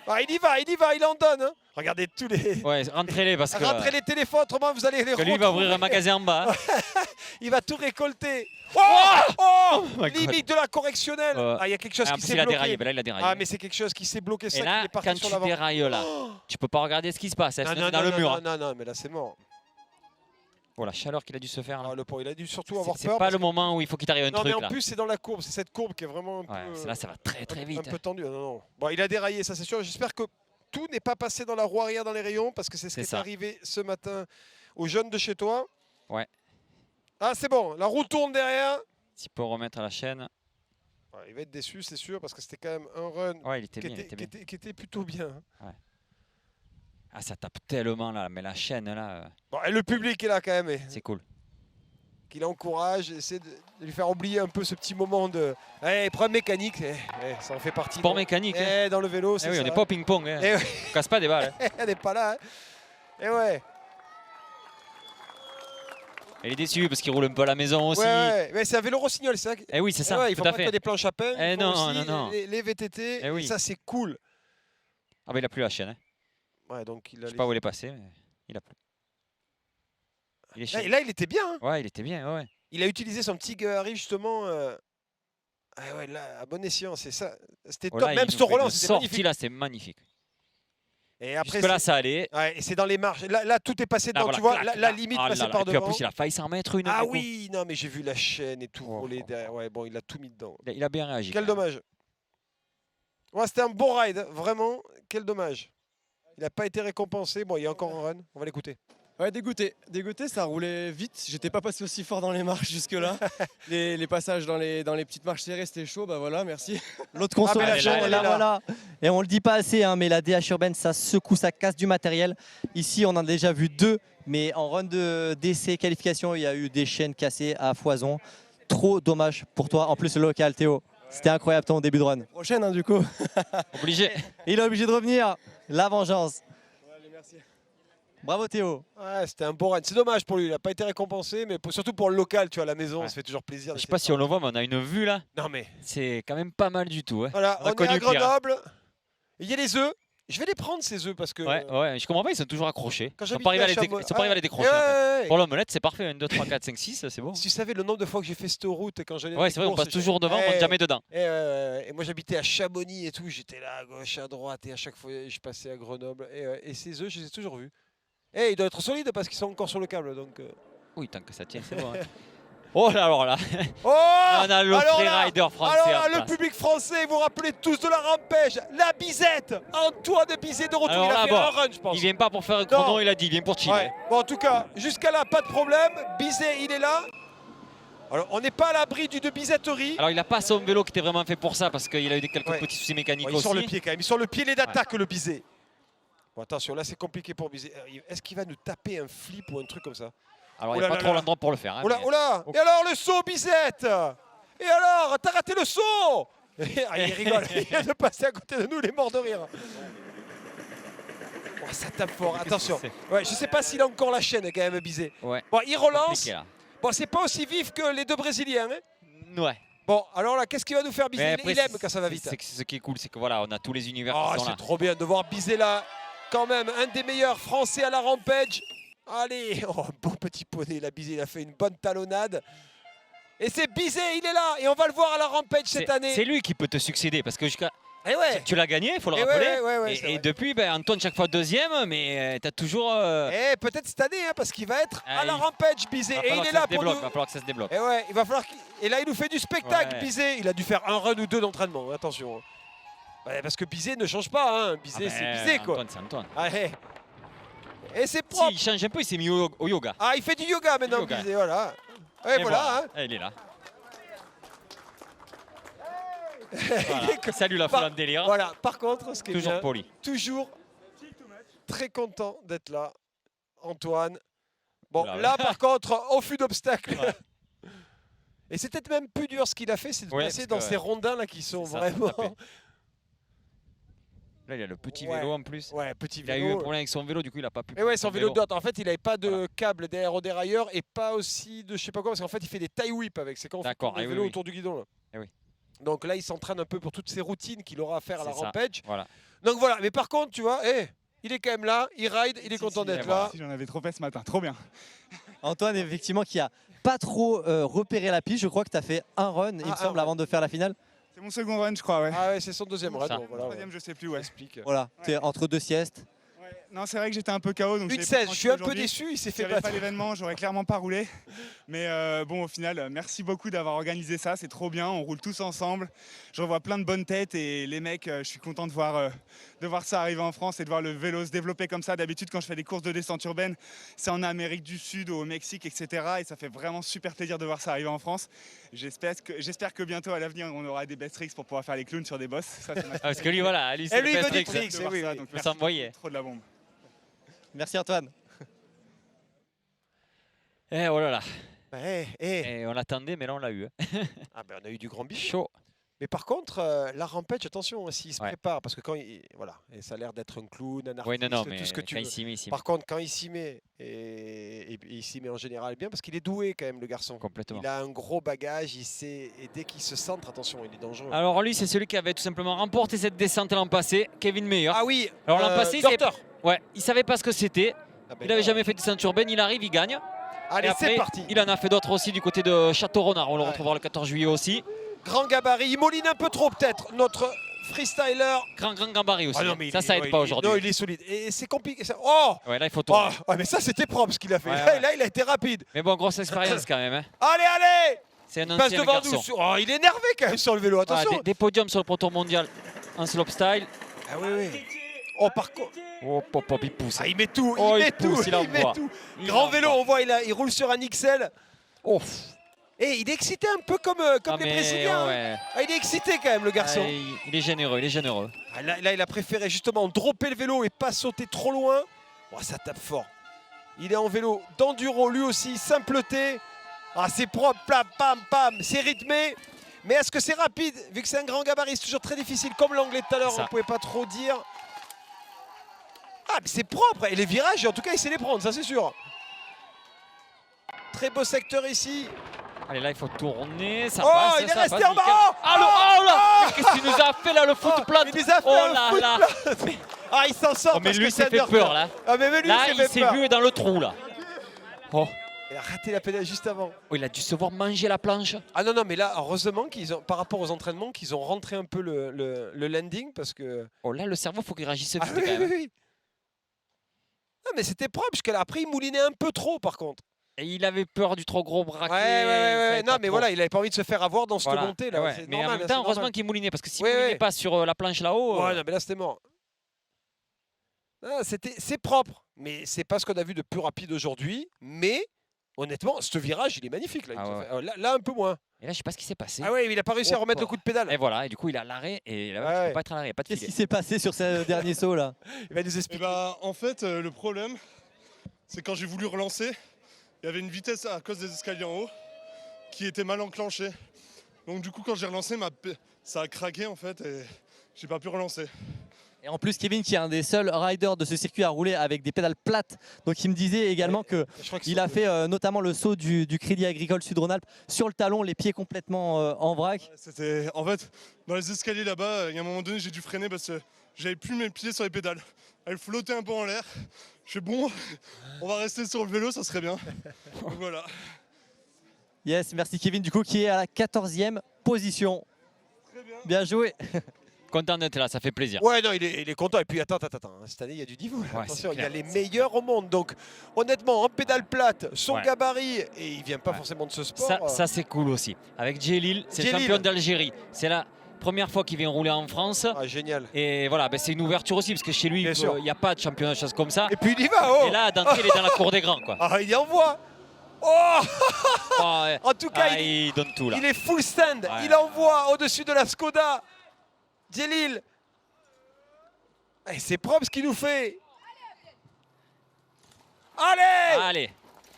Ah, il y va, il en donne. Hein. Regardez tous les... Ouais, rentrez-les parce que... Rentrez les téléphones, autrement vous allez les retrouver. Lui va ouvrir un magasin en bas. Hein. Il va tout récolter. Limite de la correctionnelle. Il y a quelque chose qui s'est bloqué. Là, il a déraillé. Ah, mais c'est quelque chose qui s'est bloqué. Et là, quand tu dérailles là, tu peux pas regarder ce qui se passe. Dans le mur. Non, mais là c'est mort. Oh, la chaleur qu'il a dû se faire. Là. Le pauvre, il a dû surtout avoir peur. C'est pas le moment où il faut qu'il t'arrive un truc. Non, mais en plus, c'est dans la courbe. C'est cette courbe qui est vraiment un peu... Là, ça va très vite. Un peu tendu. Non. Bon, il a déraillé, ça c'est sûr. J'espère que tout n'est pas passé dans la roue arrière dans les rayons parce que c'est ce qui est arrivé ce matin aux jeunes de chez toi. Ouais. Ah, c'est bon. La roue tourne derrière. S'il peut remettre à la chaîne. Ouais, il va être déçu, c'est sûr, parce que c'était quand même un run qui était plutôt bien. Ouais. Ah, ça tape tellement là, mais la chaîne là. Bon, et le public est là quand même. C'est cool. Qui l'encourage, essaie de lui faire oublier un peu ce petit moment de problème mécanique. Ça en fait partie. Sport mécanique. Hein. Dans le vélo, c'est oui, ça. on n'est pas au ping-pong. Hein. Ouais. On casse pas des balles. Hein. Elle n'est pas là. Hein. Et ouais. Elle est déçue parce qu'il roule un peu à la maison aussi. Ouais, mais c'est un vélo Rossignol, c'est ça. Oui, c'est ça. Il faut pas que des planches à pain. Non. Les VTT, oui. ça c'est cool. Ah, bah il a plus la chaîne. Hein. Ouais, donc je sais pas où elle est passée, mais il a plus. Il est là, il était bien. Hein. Ouais, il était bien. Ouais. Il a utilisé son petit arrive justement. Ah ouais, là, à bon escient, c'est ça. C'était top. Même ce Roland, c'était magnifique. Là, c'est magnifique. Et après, là, ça allait. Ouais, et c'est dans les marges. Là, tout est passé dedans. Voilà, tu vois, la limite passée par devant. Et puis en plus, il a failli s'en mettre une. Ah oui, non, mais j'ai vu la chaîne et tout rouler derrière. Ouais, bon, il a tout mis dedans. Il a bien réagi. Quel dommage. Ouais, c'était un bon ride, vraiment. Quel dommage. Il n'a pas été récompensé. Bon, il y a encore un run. On va l'écouter. Ouais, dégoûté, ça roulait vite. J'étais pas passé aussi fort dans les marches jusque-là. les passages dans les petites marches serrées, c'était chaud. Bah voilà, merci. L'autre consolation, voilà. Et on le dit pas assez, hein, mais la DH urbaine, ça secoue, ça casse du matériel. Ici, on en a déjà vu 2, mais en run d'essai qualification, il y a eu des chaînes cassées à foison. Trop dommage pour toi. En plus, le local, Théo. C'était incroyable ton début de run. Prochaine, hein, du coup. Obligé. Il est obligé de revenir. La vengeance. Bravo Théo. Ouais, c'était un bon run. C'est dommage pour lui, il n'a pas été récompensé, mais surtout pour le local, tu vois, à la maison, ça fait toujours plaisir. Je sais pas si on le voit, mais on a une vue là. Non mais. C'est quand même pas mal du tout. Hein. Voilà, on est à Grenoble. Il y a les œufs. Je vais les prendre ces œufs parce que. Ouais, je comprends pas, ils sont toujours accrochés. Quand ils sont pas arrivés à les décrocher. En fait. Pour l'omelette, c'est parfait. 1, 2, 3, 4, 5, 6, c'est bon. Si tu savais le nombre de fois que j'ai fait cette route quand j'allais. Ouais, c'est vrai, on passe toujours devant, on monte jamais dedans. Et moi j'habitais à Chamonix et tout, j'étais là à gauche, à droite et à chaque fois je passais à Grenoble. Et ces œufs, je les ai toujours vus. Et ils doivent être solides parce qu'ils sont encore sur le câble. Donc, oui, tant que ça tient, c'est bon. Hein. Oh là, alors là. Oh, on a le freerider français. Alors là, le public français, vous vous rappelez tous de la Rampage, la Bizette, Antoine Bizet de retour. Il a fait un run, je pense. Il vient pas pour faire un chrono, il a dit, il vient pour chiller. Ouais. Bon, en tout cas, jusqu'à là, pas de problème. Bizet, il est là. Alors, on n'est pas à l'abri du de bizetterie. Alors, il n'a pas son vélo qui était vraiment fait pour ça parce qu'il a eu quelques petits soucis mécaniques aussi. Il sort le pied quand même. Il sort le pied, les d'attaque, le Bizet. Bon, attention, là, c'est compliqué pour Bizet. Est-ce qu'il va nous taper un flip ou un truc comme ça? Alors, il n'y a pas trop l'endroit pour le faire. Hein, oula. Et alors, le saut, Bizette? Et alors, t'as raté le saut? Il rigole. Il vient de passer à côté de nous, il est mort de rire. Oh, ça tape fort, attention. Ouais, je sais pas s'il a encore la chaîne quand même, Bizet. Ouais. Bon, il relance. Bon, c'est pas aussi vif que les deux Brésiliens. Hein. Ouais. Bon, alors là, qu'est-ce qu'il va nous faire Bizet? Il aime quand ça va vite. Ce qui est cool, c'est que voilà, on a tous les univers qui sont là. C'est trop bien de voir Bizet là. Quand même, un des meilleurs Français à la Rampage. Allez, oh, bon petit poney, la Bizet, il a fait une bonne talonnade. Et c'est Bizet, il est là. Et on va le voir à la Rampage cette année. C'est lui qui peut te succéder parce que jusqu'à... tu l'as gagné, il faut le rappeler. Et depuis, Antoine chaque fois deuxième, mais tu as toujours... peut-être cette année, hein, parce qu'il va être à la Rampage, Bizet. Et il est là pour nous. Il va falloir que ça se débloque. Il va falloir et là, il nous fait du spectacle, Bizet. Il a dû faire un run ou 2 d'entraînement, attention. Parce que Bizet ne change pas, hein. Bizet, c'est Bizet, quoi. Antoine, c'est Antoine. Et c'est propre. Si, il change un peu, il s'est mis au yoga. Ah, il fait du yoga maintenant, Bizet, voilà. Et voilà. Hein. Il est là. Voilà. Salut la foule en délire. Voilà, par contre, ce qui est toujours bien, poli. Toujours très content d'être là, Antoine. Bon, là, par contre, au fût d'obstacles. Ouais. Et c'est peut-être même plus dur ce qu'il a fait, c'est de passer dans ces rondins là qui sont vraiment... Là, il a le petit vélo en plus. Ouais, petit vélo. Il a eu un problème avec son vélo, du coup, il n'a pas pu. Mais ouais, son vélo d'ordre. En fait, il n'avait pas de câble derrière au dérailleur et pas aussi de je sais pas quoi, parce qu'en fait, il fait des tie whip avec. C'est quand on fait des vélos autour du guidon. Là. Donc là, il s'entraîne un peu pour toutes ces routines qu'il aura à faire à la Rampage. Voilà. Donc voilà, mais par contre, tu vois, il est quand même là, il ride, il est content d'être là. Si j'en avais trop fait ce matin, trop bien. Antoine, effectivement, qui a pas trop repéré la piste. Je crois que tu as fait un run, il me semble, avant de faire la finale. C'est mon second run, je crois, ouais. Ah ouais, c'est son deuxième run. Bon, voilà, troisième, je sais plus, ouais. Explique. Voilà, tu es entre 2 siestes. Non, c'est vrai que j'étais un peu KO. Donc une 16, je suis un peu déçu, il s'est fait battre. Si pas l'événement, j'aurais clairement pas roulé. Mais bon, au final, merci beaucoup d'avoir organisé ça, c'est trop bien, on roule tous ensemble. Je revois plein de bonnes têtes et les mecs, je suis content de voir ça arriver en France et de voir le vélo se développer comme ça. D'habitude, quand je fais des courses de descente urbaine, c'est en Amérique du Sud, au Mexique, etc. Et ça fait vraiment super plaisir de voir ça arriver en France. J'espère que bientôt, à l'avenir, on aura des best tricks pour pouvoir faire les clowns sur des bosses. Ça, parce que lui, voilà, lui, c'est le best tricks. Donc, ça envoyait. Trop de la bombe. Merci Antoine. Et oh là là. Et on l'attendait, mais là on l'a eu. Ah ben, on a eu du grand biche. Chaud. Mais par contre, la Rampage, attention, s'il se prépare, parce que quand il, voilà, et ça a l'air d'être un clown, un artiste, tout ce que tu veux. Par contre, quand il s'y met, et il s'y met en général bien, parce qu'il est doué quand même, le garçon. Complètement. Il a un gros bagage, il sait, et dès qu'il se centre, attention, il est dangereux. Alors lui, c'est celui qui avait tout simplement remporté cette descente l'an passé, Kevin Meyer. Ah oui. Alors l'an passé, il savait pas ce que c'était. Il n'avait jamais fait de descente urbaine, il arrive, il gagne. Allez, c'est parti. Il en a fait d'autres aussi du côté de Château-Renard. On le retrouvera le 14 juillet aussi. Grand gabarit, il mouline un peu trop peut-être, notre freestyler. Grand gabarit aussi. Ah non, mais ça aide pas aujourd'hui. Non, il est solide. Et c'est compliqué. Oh ouais, là, il faut tourner. Ouais, mais ça, c'était propre ce qu'il a fait. Là, il a été rapide. Mais bon, grosse expérience quand même. Hein. Allez C'est un il passe devant garçon. nous. Oh, il est énervé quand même sur le vélo, attention. Des podiums sur le Pro Tour mondial en slopestyle. Ah oui. Oh, par contre. Oh, il pousse. Ah, il met tout. Oh, il met tout. Il met tout. Grand vélo, on voit, il roule sur un XL. Oh. Et il est excité un peu comme les Brésiliens. Ouais. Ah, il est excité quand même, le garçon. Il est généreux, Ah, là, il a préféré justement dropper le vélo et pas sauter trop loin. Oh, ça tape fort. Il est en vélo d'enduro, lui aussi, simpleté. Ah, c'est propre, pam, pam, c'est rythmé. Mais est-ce que c'est rapide? Vu que c'est un grand gabarit, c'est toujours très difficile. Comme l'anglais tout à l'heure, on ne pouvait pas trop dire. Ah, mais c'est propre. Et les virages, en tout cas, il sait les prendre, ça c'est sûr. Très beau secteur ici. Allez, là, il faut tourner. Ça oh, passe, il est resté en bas. Oh là, qu'est-ce qu'il nous a fait là, le foot plat? Il nous a fait un foot plat. Ah, il s'en sort. Mais lui, il s'est fait peur là. Ah, mais lui, là, il s'est vu dans le trou là. Oh. Il a raté la pédale juste avant. Oh, il a dû se voir manger la planche. Ah non, mais là, heureusement qu'ils ont, par rapport aux entraînements, qu'ils ont rentré un peu le landing parce que. Oh là, le cerveau, faut qu'il réagisse vite oui, quand même. Oui. Ah, mais c'était propre, parce qu'après, il moulinait un peu trop par contre. Et il avait peur du trop gros braquet. Ouais. Non, mais voilà, il n'avait pas envie de se faire avoir dans cette montée là. Ouais. Mais normal, en même temps, heureusement qu'il moulinait, parce que s'il ne moulinait pas sur la planche là-haut. Ouais, non, mais là, c'était mort. Ah, c'est propre, mais c'est pas ce qu'on a vu de plus rapide aujourd'hui. Mais honnêtement, ce virage, il est magnifique. Là, un peu moins. Et là, je sais pas ce qui s'est passé. Ah ouais, il a pas réussi à remettre le coup de pédale. Et voilà, et du coup, il est à l'arrêt. Et là, il peut pas être à l'arrêt. Qu'est-ce qui s'est passé sur ce dernier saut là? Il va nous expliquer. En fait, le problème, c'est quand j'ai voulu relancer, il y avait une vitesse à cause des escaliers en haut qui était mal enclenchée. Donc du coup, quand j'ai relancé, ça a craqué en fait et j'ai pas pu relancer. Et en plus, Kevin, qui est un des seuls riders de ce circuit à rouler avec des pédales plates, donc il me disait également qu'il a fait notamment le saut du Crédit Agricole Sud-Rhône-Alpes sur le talon, les pieds complètement en vrac. En fait, dans les escaliers là-bas, il y a un moment donné, j'ai dû freiner parce que j'avais plus mes pieds sur les pédales. Elles flottaient un peu en l'air. Je fais bon, on va rester sur le vélo, ça serait bien. Donc voilà. Yes, merci Kevin, du coup, qui est à la 14e position. Très bien. Bien joué. Content d'être là, ça fait plaisir. Ouais, non, il est content. Et puis attends, cette année, il y a du niveau. Ouais, attention, il y a les meilleurs au monde. Donc, honnêtement, en pédale plate, son gabarit, et il vient pas forcément de ce sport. Ça c'est cool aussi. Avec Djelil, c'est le champion d'Algérie. C'est la première fois qu'il vient rouler en France. Ah, génial. Et voilà, c'est une ouverture aussi, parce que chez lui, il n'y a pas de championnat de choses comme ça. Et puis il y va. Et là, d'entrée, il est dans la cour des grands, quoi. Ah, il y envoie. Oh en tout cas, il donne tout là. Il est full stand. Il envoie au-dessus de la Skoda. Djelil. C'est propre ce qu'il nous fait. Allez.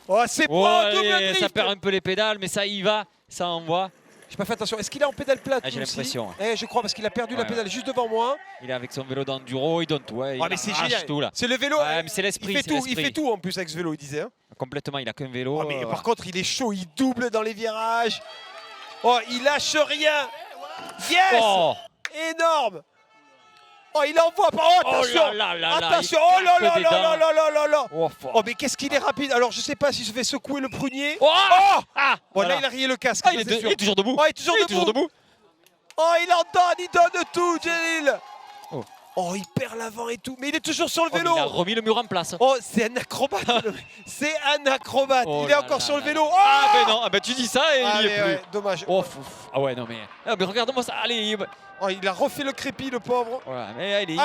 Oh, c'est propre, double drift. Ça perd un peu les pédales, mais ça y va, ça envoie. J'ai pas fait attention. Est-ce qu'il est en pédale plate? J'ai l'impression. Je crois, parce qu'il a perdu la pédale juste devant moi. Il est avec son vélo d'enduro, il donne tout. Mais c'est génial. C'est le vélo. C'est l'esprit. Il fait tout en plus avec ce vélo, il disait. Hein. Complètement, il a qu'un vélo. Mais par contre, il est chaud, il double dans les virages. Oh, il lâche rien. Yes. Énorme. Oh, il envoie. Oh, attention. Attention. Oh là là là là là là là. Oh, mais qu'est-ce qu'il est rapide. Alors, je sais pas si je vais secouer le prunier. Là, il a rayé le casque. Il est toujours debout. Oh, il est toujours debout. Oh, il en donne. Il donne tout, Djelil. Oh, il perd l'avant et tout. Mais il est toujours sur le vélo. Il a remis le mur en place. Oh, c'est un acrobate. C'est un acrobate. Il est encore sur le vélo. Oh, ben non. Ben tu dis ça et il y est plus. Dommage. Ah ouais, non mais. Mais regarde-moi ça. Allez. Oh, il a refait le crépi, le pauvre. Voilà, mais allez.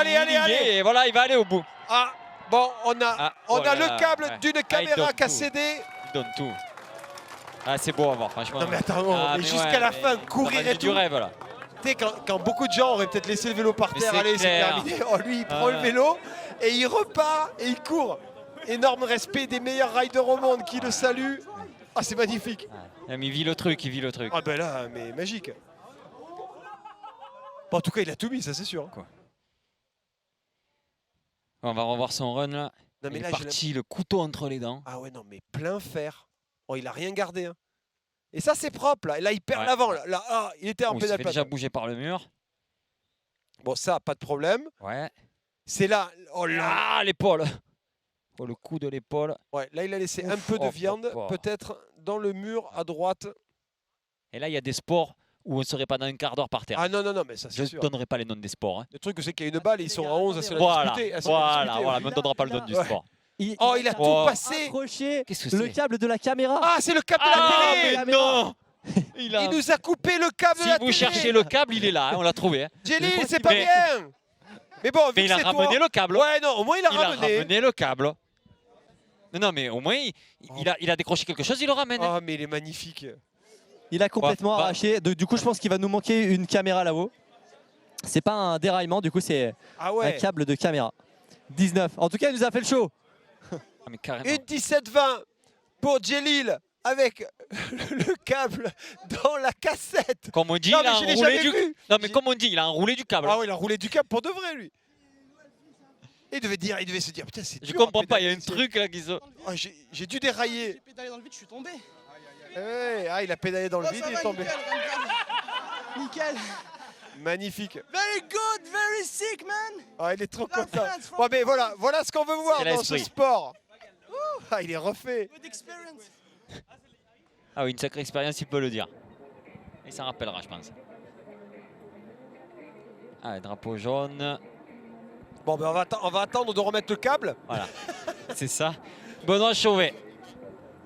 Et voilà, il va aller au bout. Ah, bon, on a le câble d'une caméra qui a cédé. Il donne tout. Ah, c'est beau à voir, franchement. Non mais attends, jusqu'à la fin, courir et tout. Du rêve, là. Tu sais, quand beaucoup de gens auraient peut-être laissé le vélo par terre, allez, c'est terminé. Oh, lui, il prend le vélo et il repart et il court. Énorme respect des meilleurs riders au monde qui le saluent. Ah, c'est magnifique. Ouais. Il vit le truc, il vit le truc. Ah ben là, mais magique. Bon, en tout cas, il a tout mis, ça c'est sûr. Quoi. On va revoir son run là. Non, mais il là, est parti, le couteau entre les dents. Ah ouais, non, mais plein fer. Oh, il a rien gardé. Hein. Et ça, c'est propre, là. Et là, il perd l'avant. Là, ah, il était en pédale plate. Il s'est déjà plate. bougé par le mur. Bon, ça, pas de problème. Ouais. C'est là. Oh là. Ah, l'épaule. Oh, le coup de l'épaule. Ouais, là, il a laissé un peu de viande, peut-être dans le mur à droite. Et là, il y a des sports où on ne serait pas dans un quart d'heure par terre. Ah non, non, non, mais ça, c'est sûr. Je ne donnerai pas les noms des sports. Hein. Le truc, c'est qu'il y a une balle et ils sont à 11 à se la voilà, disputer. Voilà, mais on ne donnera pas le nom du sport. Il a tout passé. Accroché Qu'est-ce que le câble de la caméra. Ah, c'est le câble de la télé. Mais non. Il nous a coupé le câble de la télé. Si vous cherchez le câble, il est là, hein, on l'a trouvé. Hein. Jelil, c'est pas bien. Mais bon, vu il a que ramené le câble. Ouais, non, au moins il a ramené. Il a ramené le câble. Non, mais au moins, il a décroché quelque chose, il le ramène. Ah, mais il est magnifique. Il a complètement arraché. Du coup, je pense qu'il va nous manquer une caméra là-haut. C'est pas un déraillement, du coup, c'est un câble de caméra. 19. En tout cas, il nous a fait le show. Une 17-20 pour Jelil avec le câble dans la cassette. Comme on dit, non, il a enroulé du... Non, mais comme on dit, il a enroulé du câble. Ah oui, il a enroulé du câble pour de vrai, lui. Il devait se dire, putain, c'est dur. Je comprends pas, il y a un truc là qui se... Oh, j'ai dû dérailler. J'ai pédalé dans le vide, je suis tombé. Ah, il a pédalé dans le vide, il est tombé. Nickel. Magnifique. Very good, very sick, man. Ah, il est trop content. Bon, mais voilà ce qu'on veut voir dans ce sport. Ah, il est refait. Ah oui, une sacrée expérience, il peut le dire. Il s'en rappellera, je pense. Ah, drapeau jaune. Bon, ben on va attendre de remettre le câble. Voilà, c'est ça. Benoît Chauvet.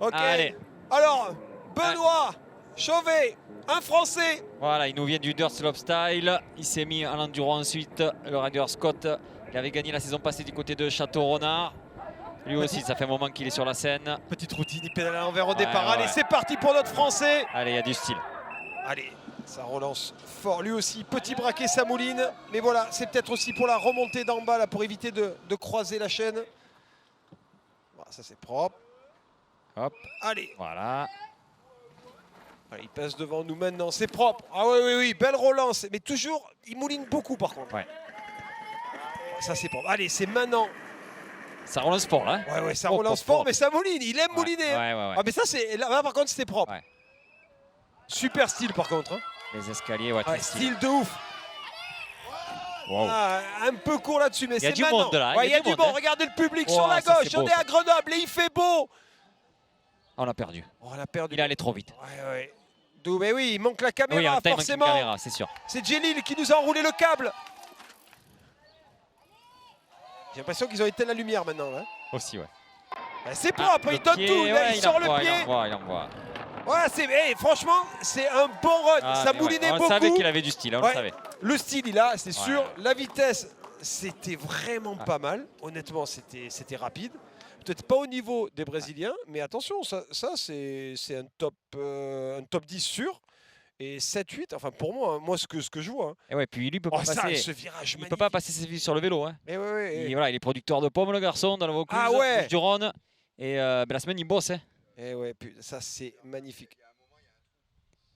Ok. Allez. Alors, Benoît Chauvet, un Français. Voilà, il nous vient du Dirt Slope Style. Il s'est mis à l'enduro ensuite. Le rider Scott, qui avait gagné la saison passée du côté de Château-Renard. Lui aussi, ça fait un moment qu'il est sur la scène. Petite routine, il pédale à l'envers au départ. Allez, c'est parti pour notre Français. Allez, il y a du style. Allez, ça relance fort. Lui aussi, petit braquet, ça mouline. Mais voilà, c'est peut-être aussi pour la remontée d'en bas, là, pour éviter de croiser la chaîne. Voilà, ça c'est propre. Hop. Allez. Voilà. Allez, il passe devant nous maintenant, c'est propre. Ah oui, belle relance. Mais toujours, il mouline beaucoup par contre. Ouais. Ça c'est propre. Allez, c'est maintenant. Ça relance fort là. Ouais, ça relance fort, mais ça mouline. Il aime mouliner. Ouais. Ah, mais ça, c'est là par contre, c'était propre. Ouais. Super style par contre. Hein. Les escaliers, ouais, style de ouf. Wow. Ah, un peu court là-dessus, mais c'est maintenant. Monde, là. Il y a du monde. Hein. Regardez le public sur la gauche. On est à Grenoble et il fait beau. On l'a perdu. On l'a perdu. Il est allé trop vite. Ouais. Mais oui, il manque la caméra, forcément. C'est sûr. C'est Jelil qui nous a enroulé le câble. J'ai l'impression qu'ils ont éteint la lumière maintenant. Hein. Aussi, ouais. C'est propre, il donne tout. Là, il sort le pied. Il envoie. Voilà, franchement, c'est un bon run. Ça moulinait beaucoup. On savait qu'il avait du style, on le savait. Le style, il a, c'est sûr. La vitesse, c'était vraiment pas mal. Honnêtement, c'était rapide. Peut-être pas au niveau des Brésiliens, mais attention, ça c'est un top 10 sûr. Et 7-8, enfin pour moi ce que je vois. Hein. Et ouais, puis lui, il peut pas passer. Ce virage il peut pas passer ses vies sur le vélo. Hein. Et ouais. Voilà, il est producteur de pommes, le garçon, dans le Vaucluse, du Rhône. Et la semaine, il bosse. Hein. Et ouais, puis ça c'est magnifique.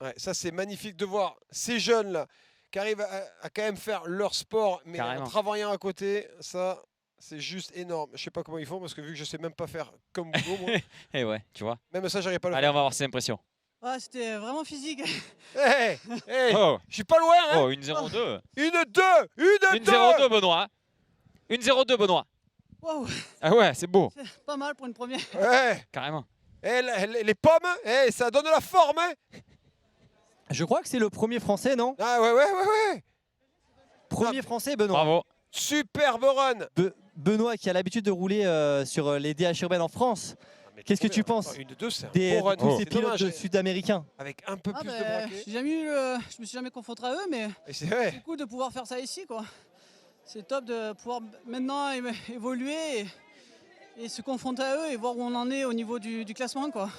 Ouais, ça c'est magnifique de voir ces jeunes là qui arrivent à quand même faire leur sport, mais en travaillant à côté, ça. C'est juste énorme. Je sais pas comment ils font parce que vu que je sais même pas faire comme Hugo, moi. Et ouais, tu vois. Même ça, j'arrive pas à le faire. Allez, on va voir ses impressions. Ouais, c'était vraiment physique. Je suis pas loin. Hein. Oh, 1-0-2. 1-0-2, Benoît. 1-0-2, Benoît. Wow. Ah ouais, c'est beau. Pas mal pour une première. Ouais. Carrément. Les pommes, ça donne la forme. Hein. Je crois que c'est le premier français, non? Ah ouais. Premier français, Benoît. Bravo. Superbe run. Benoît qui a l'habitude de rouler sur les DH urbaines en France. Qu'est-ce que tu penses de tous ces pilotes sud-américains? Avec un peu plus de braquet. Je me suis jamais confronté à eux, mais c'est cool de pouvoir faire ça ici, quoi. C'est top de pouvoir maintenant évoluer et se confronter à eux et voir où on en est au niveau du classement, quoi.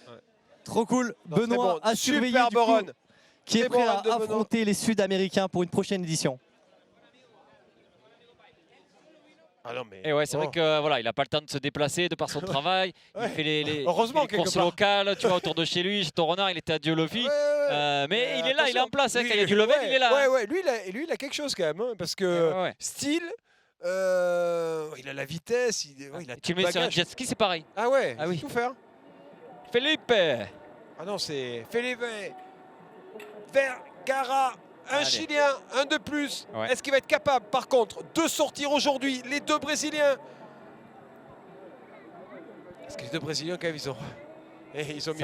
Ouais. Trop cool. Benoît a surveillé du coup, qui est prêt à affronter les Sud-Américains pour une prochaine édition. Ah non, mais... Et ouais, c'est vrai que voilà, il n'a pas le temps de se déplacer de par son travail. Il fait les courses locales, tu vois, autour de chez lui. Chez ton renard, il était à Dieu-le-Fit. Mais il est là, il est en place. Quand il y a du level, il est là. Ouais, lui, il a quelque chose quand même. Hein, parce que style, il a la vitesse, il a tout tu le mets sur un jet ski, c'est pareil. Ah ouais, il sait tout faire. Felipe. Ah non, c'est Felipe Vergara. Un Chilien, un de plus. Est-ce qu'il va être capable, par contre, de sortir aujourd'hui les deux Brésiliens? Parce que les deux Brésiliens, quand même, ils ont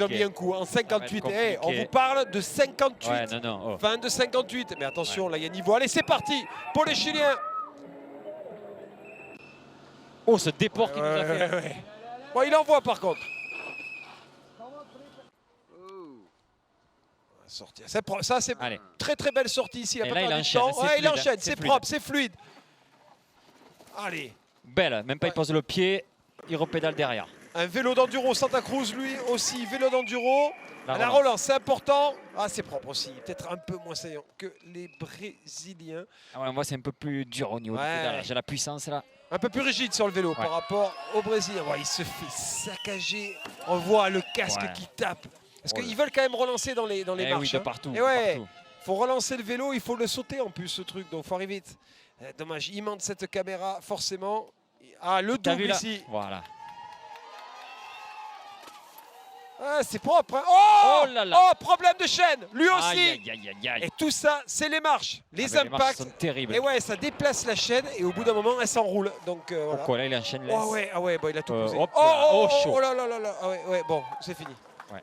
mis un coup en 58. On vous parle de 58. Ouais, non. Fin de 58. Mais attention, là, il y a niveau. Allez, c'est parti pour les Chiliens. Oh, ce déport qu'il nous a fait. Bon, il envoie, par contre. Ça, c'est très très belle sortie ici. Il il enchaîne, c'est propre, c'est fluide. Allez. Belle, même pas il pose le pied, il repédale derrière. Un vélo d'enduro Santa Cruz, lui aussi, vélo d'enduro. La relance, c'est important. Ah, c'est propre aussi, peut-être un peu moins saillant que les Brésiliens. Ah ouais, moi, c'est un peu plus dur au niveau du pédale. J'ai la puissance là. Un peu plus rigide sur le vélo par rapport au Brésilien. Il se fait saccager. On voit le casque qui tape. Parce qu'ils veulent quand même relancer dans les marches. Oui, de partout. Et ouais, faut relancer le vélo, il faut le sauter en plus ce truc, donc faut arriver vite. Dommage, il manque cette caméra forcément. Ah, le double ici. Voilà. Ah, c'est propre. Hein. Oh là là. Oh, problème de chaîne, lui aussi. Aïe. Et tout ça, c'est les marches, les impacts. Les marches sont terribles. Et ouais, ça déplace la chaîne et au bout d'un moment, elle s'enroule. Donc voilà. Pourquoi là, il enchaîne les... Bon, il a tout posé. Chaud. Oh là là. Ah ouais, bon, c'est fini. Ouais.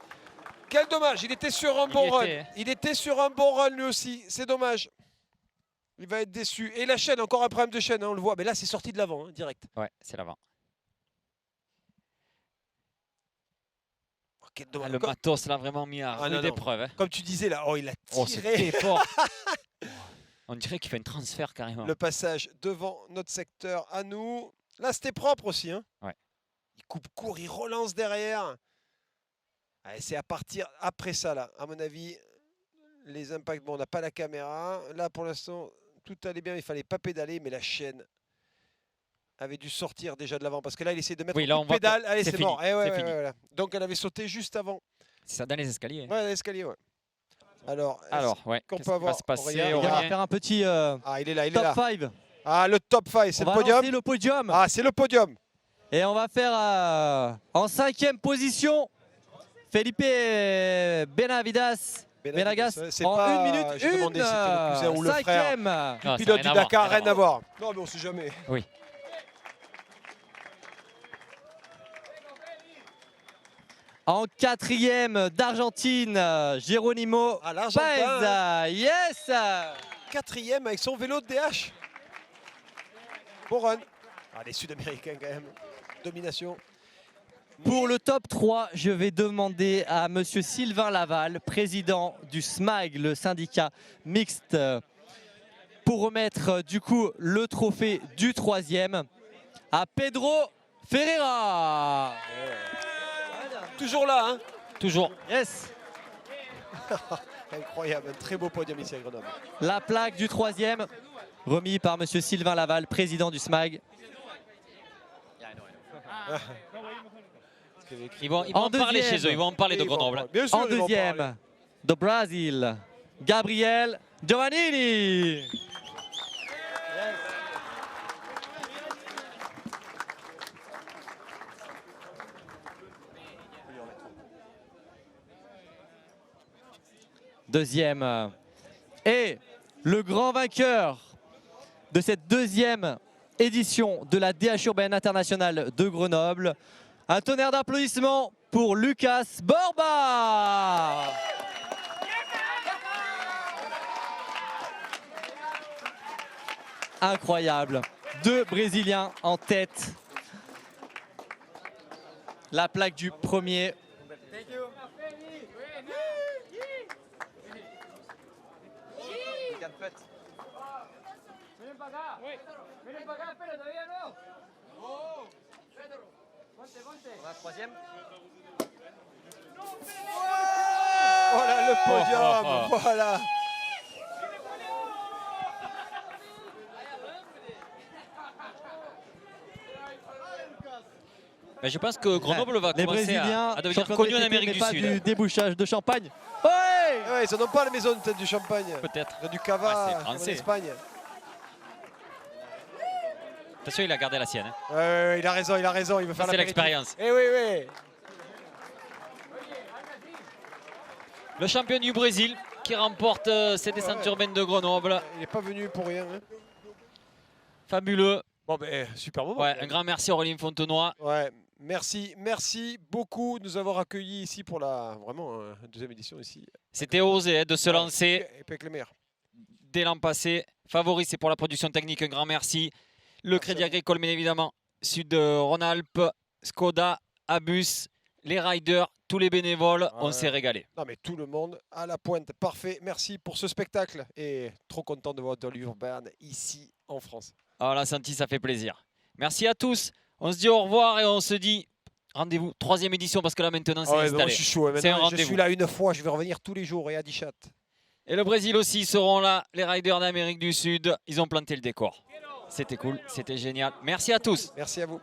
Quel dommage, il était sur un bon run. Il était sur un bon run lui aussi, c'est dommage. Il va être déçu. Et la chaîne, encore un problème de chaîne, hein, on le voit. Mais là, c'est sorti de l'avant, hein, direct. Ouais, c'est l'avant. Oh, quel dommage. Le matos l'a vraiment mis à rude épreuve. Hein. Comme tu disais là, il a tiré. C'était fort. On dirait qu'il fait un transfert carrément. Le passage devant notre secteur à nous. Là, c'était propre aussi. Hein. Ouais. Il coupe court, il relance derrière. C'est à partir après ça, là, à mon avis, les impacts. Bon, on n'a pas la caméra. Là, pour l'instant, tout allait bien. Il ne fallait pas pédaler, mais la chaîne avait dû sortir déjà de l'avant. Parce que là, il essaie de mettre une pédale. Allez, c'est mort. Voilà. Donc, elle avait sauté juste avant. C'est ça, dans les escaliers. Ouais, dans les escaliers, ouais. Alors qu'on peut avoir se passer, on va faire un petit il est là, top 5. Ah, le top 5, c'est le podium. Le podium. Ah, c'est le podium. Et on va faire en 5e position Felipe Benavidas en 1 minute 1. J'ai demandé si c'était le cousin ou le frère. Non, pilote du Dakar, rien à voir. Non, mais on sait jamais. Oui. En 4e d'Argentine, Geronimo Paez. Yes. 4e avec son vélo de DH. Bon run. Ah, les Sud-Américains quand même. Domination. Pour le top 3, je vais demander à monsieur Sylvain Laval, président du SMAG, le syndicat mixte, pour remettre du coup le trophée du 3e à Pedro Ferreira. Toujours là, hein? Toujours. Yes. Incroyable, un très beau podium ici à Grenoble. La plaque du 3e, remis par monsieur Sylvain Laval, président du SMAG. Ils vont en parler chez eux, ils vont en parler de Grenoble. En 2e, de Brésil, Gabriel Giovannini. Deuxième. Et le grand vainqueur de cette 2e édition de la DH Urbaine Internationale de Grenoble. Un tonnerre d'applaudissements pour Lucas Borba. Incroyable. 2 Brésiliens en tête. La plaque du premier. Voilà le podium, voilà. Mais je pense que Grenoble va Les commencer Brésiliens, à devenir champions connu en de Amérique VTT, du mais pas Sud. du débouchage de champagne. Ouais, Ouais, ils n'ont pas la maison peut-être du champagne. Peut-être. Ils ont du cava Ouais, c'est comme en français. Espagne. Attention, il a gardé la sienne. Hein. Ouais, il a raison, il a raison. Il veut faire C'est l'apéritif. l'expérience. Eh oui, oui. Le champion du Brésil qui remporte cette descente urbaine de Grenoble. Il n'est pas venu pour rien. Hein. Fabuleux. Bon, ben, super moment. Ouais, un grand merci à Aurélien Fontenoy. Ouais, merci beaucoup de nous avoir accueillis ici pour la vraiment deuxième édition ici. C'était osé hein, de se lancer Et puis avec les meilleurs. dès l'an passé. Favori, c'est pour la production technique. Un grand merci. Le Crédit Agricole, bien évidemment. Sud Rhône-Alpes, Skoda, Abus, les riders, tous les bénévoles. On s'est régalé. Non, mais tout le monde à la pointe. Parfait. Merci pour ce spectacle. Et trop content de voir de l'urbaine ici en France. Ah, la Santi, ça fait plaisir. Merci à tous. On se dit au revoir et on se dit rendez-vous. 3e édition parce que là maintenant c'est Ah ouais, installé. moi, je suis chaud. C'est un Maintenant, je rendez-vous. suis là une fois. Je vais revenir tous les jours et à Dichat. Et le Brésil aussi seront là. Les riders d'Amérique du Sud. Ils ont planté le décor. C'était cool. C'était génial. Merci à tous. Merci à vous.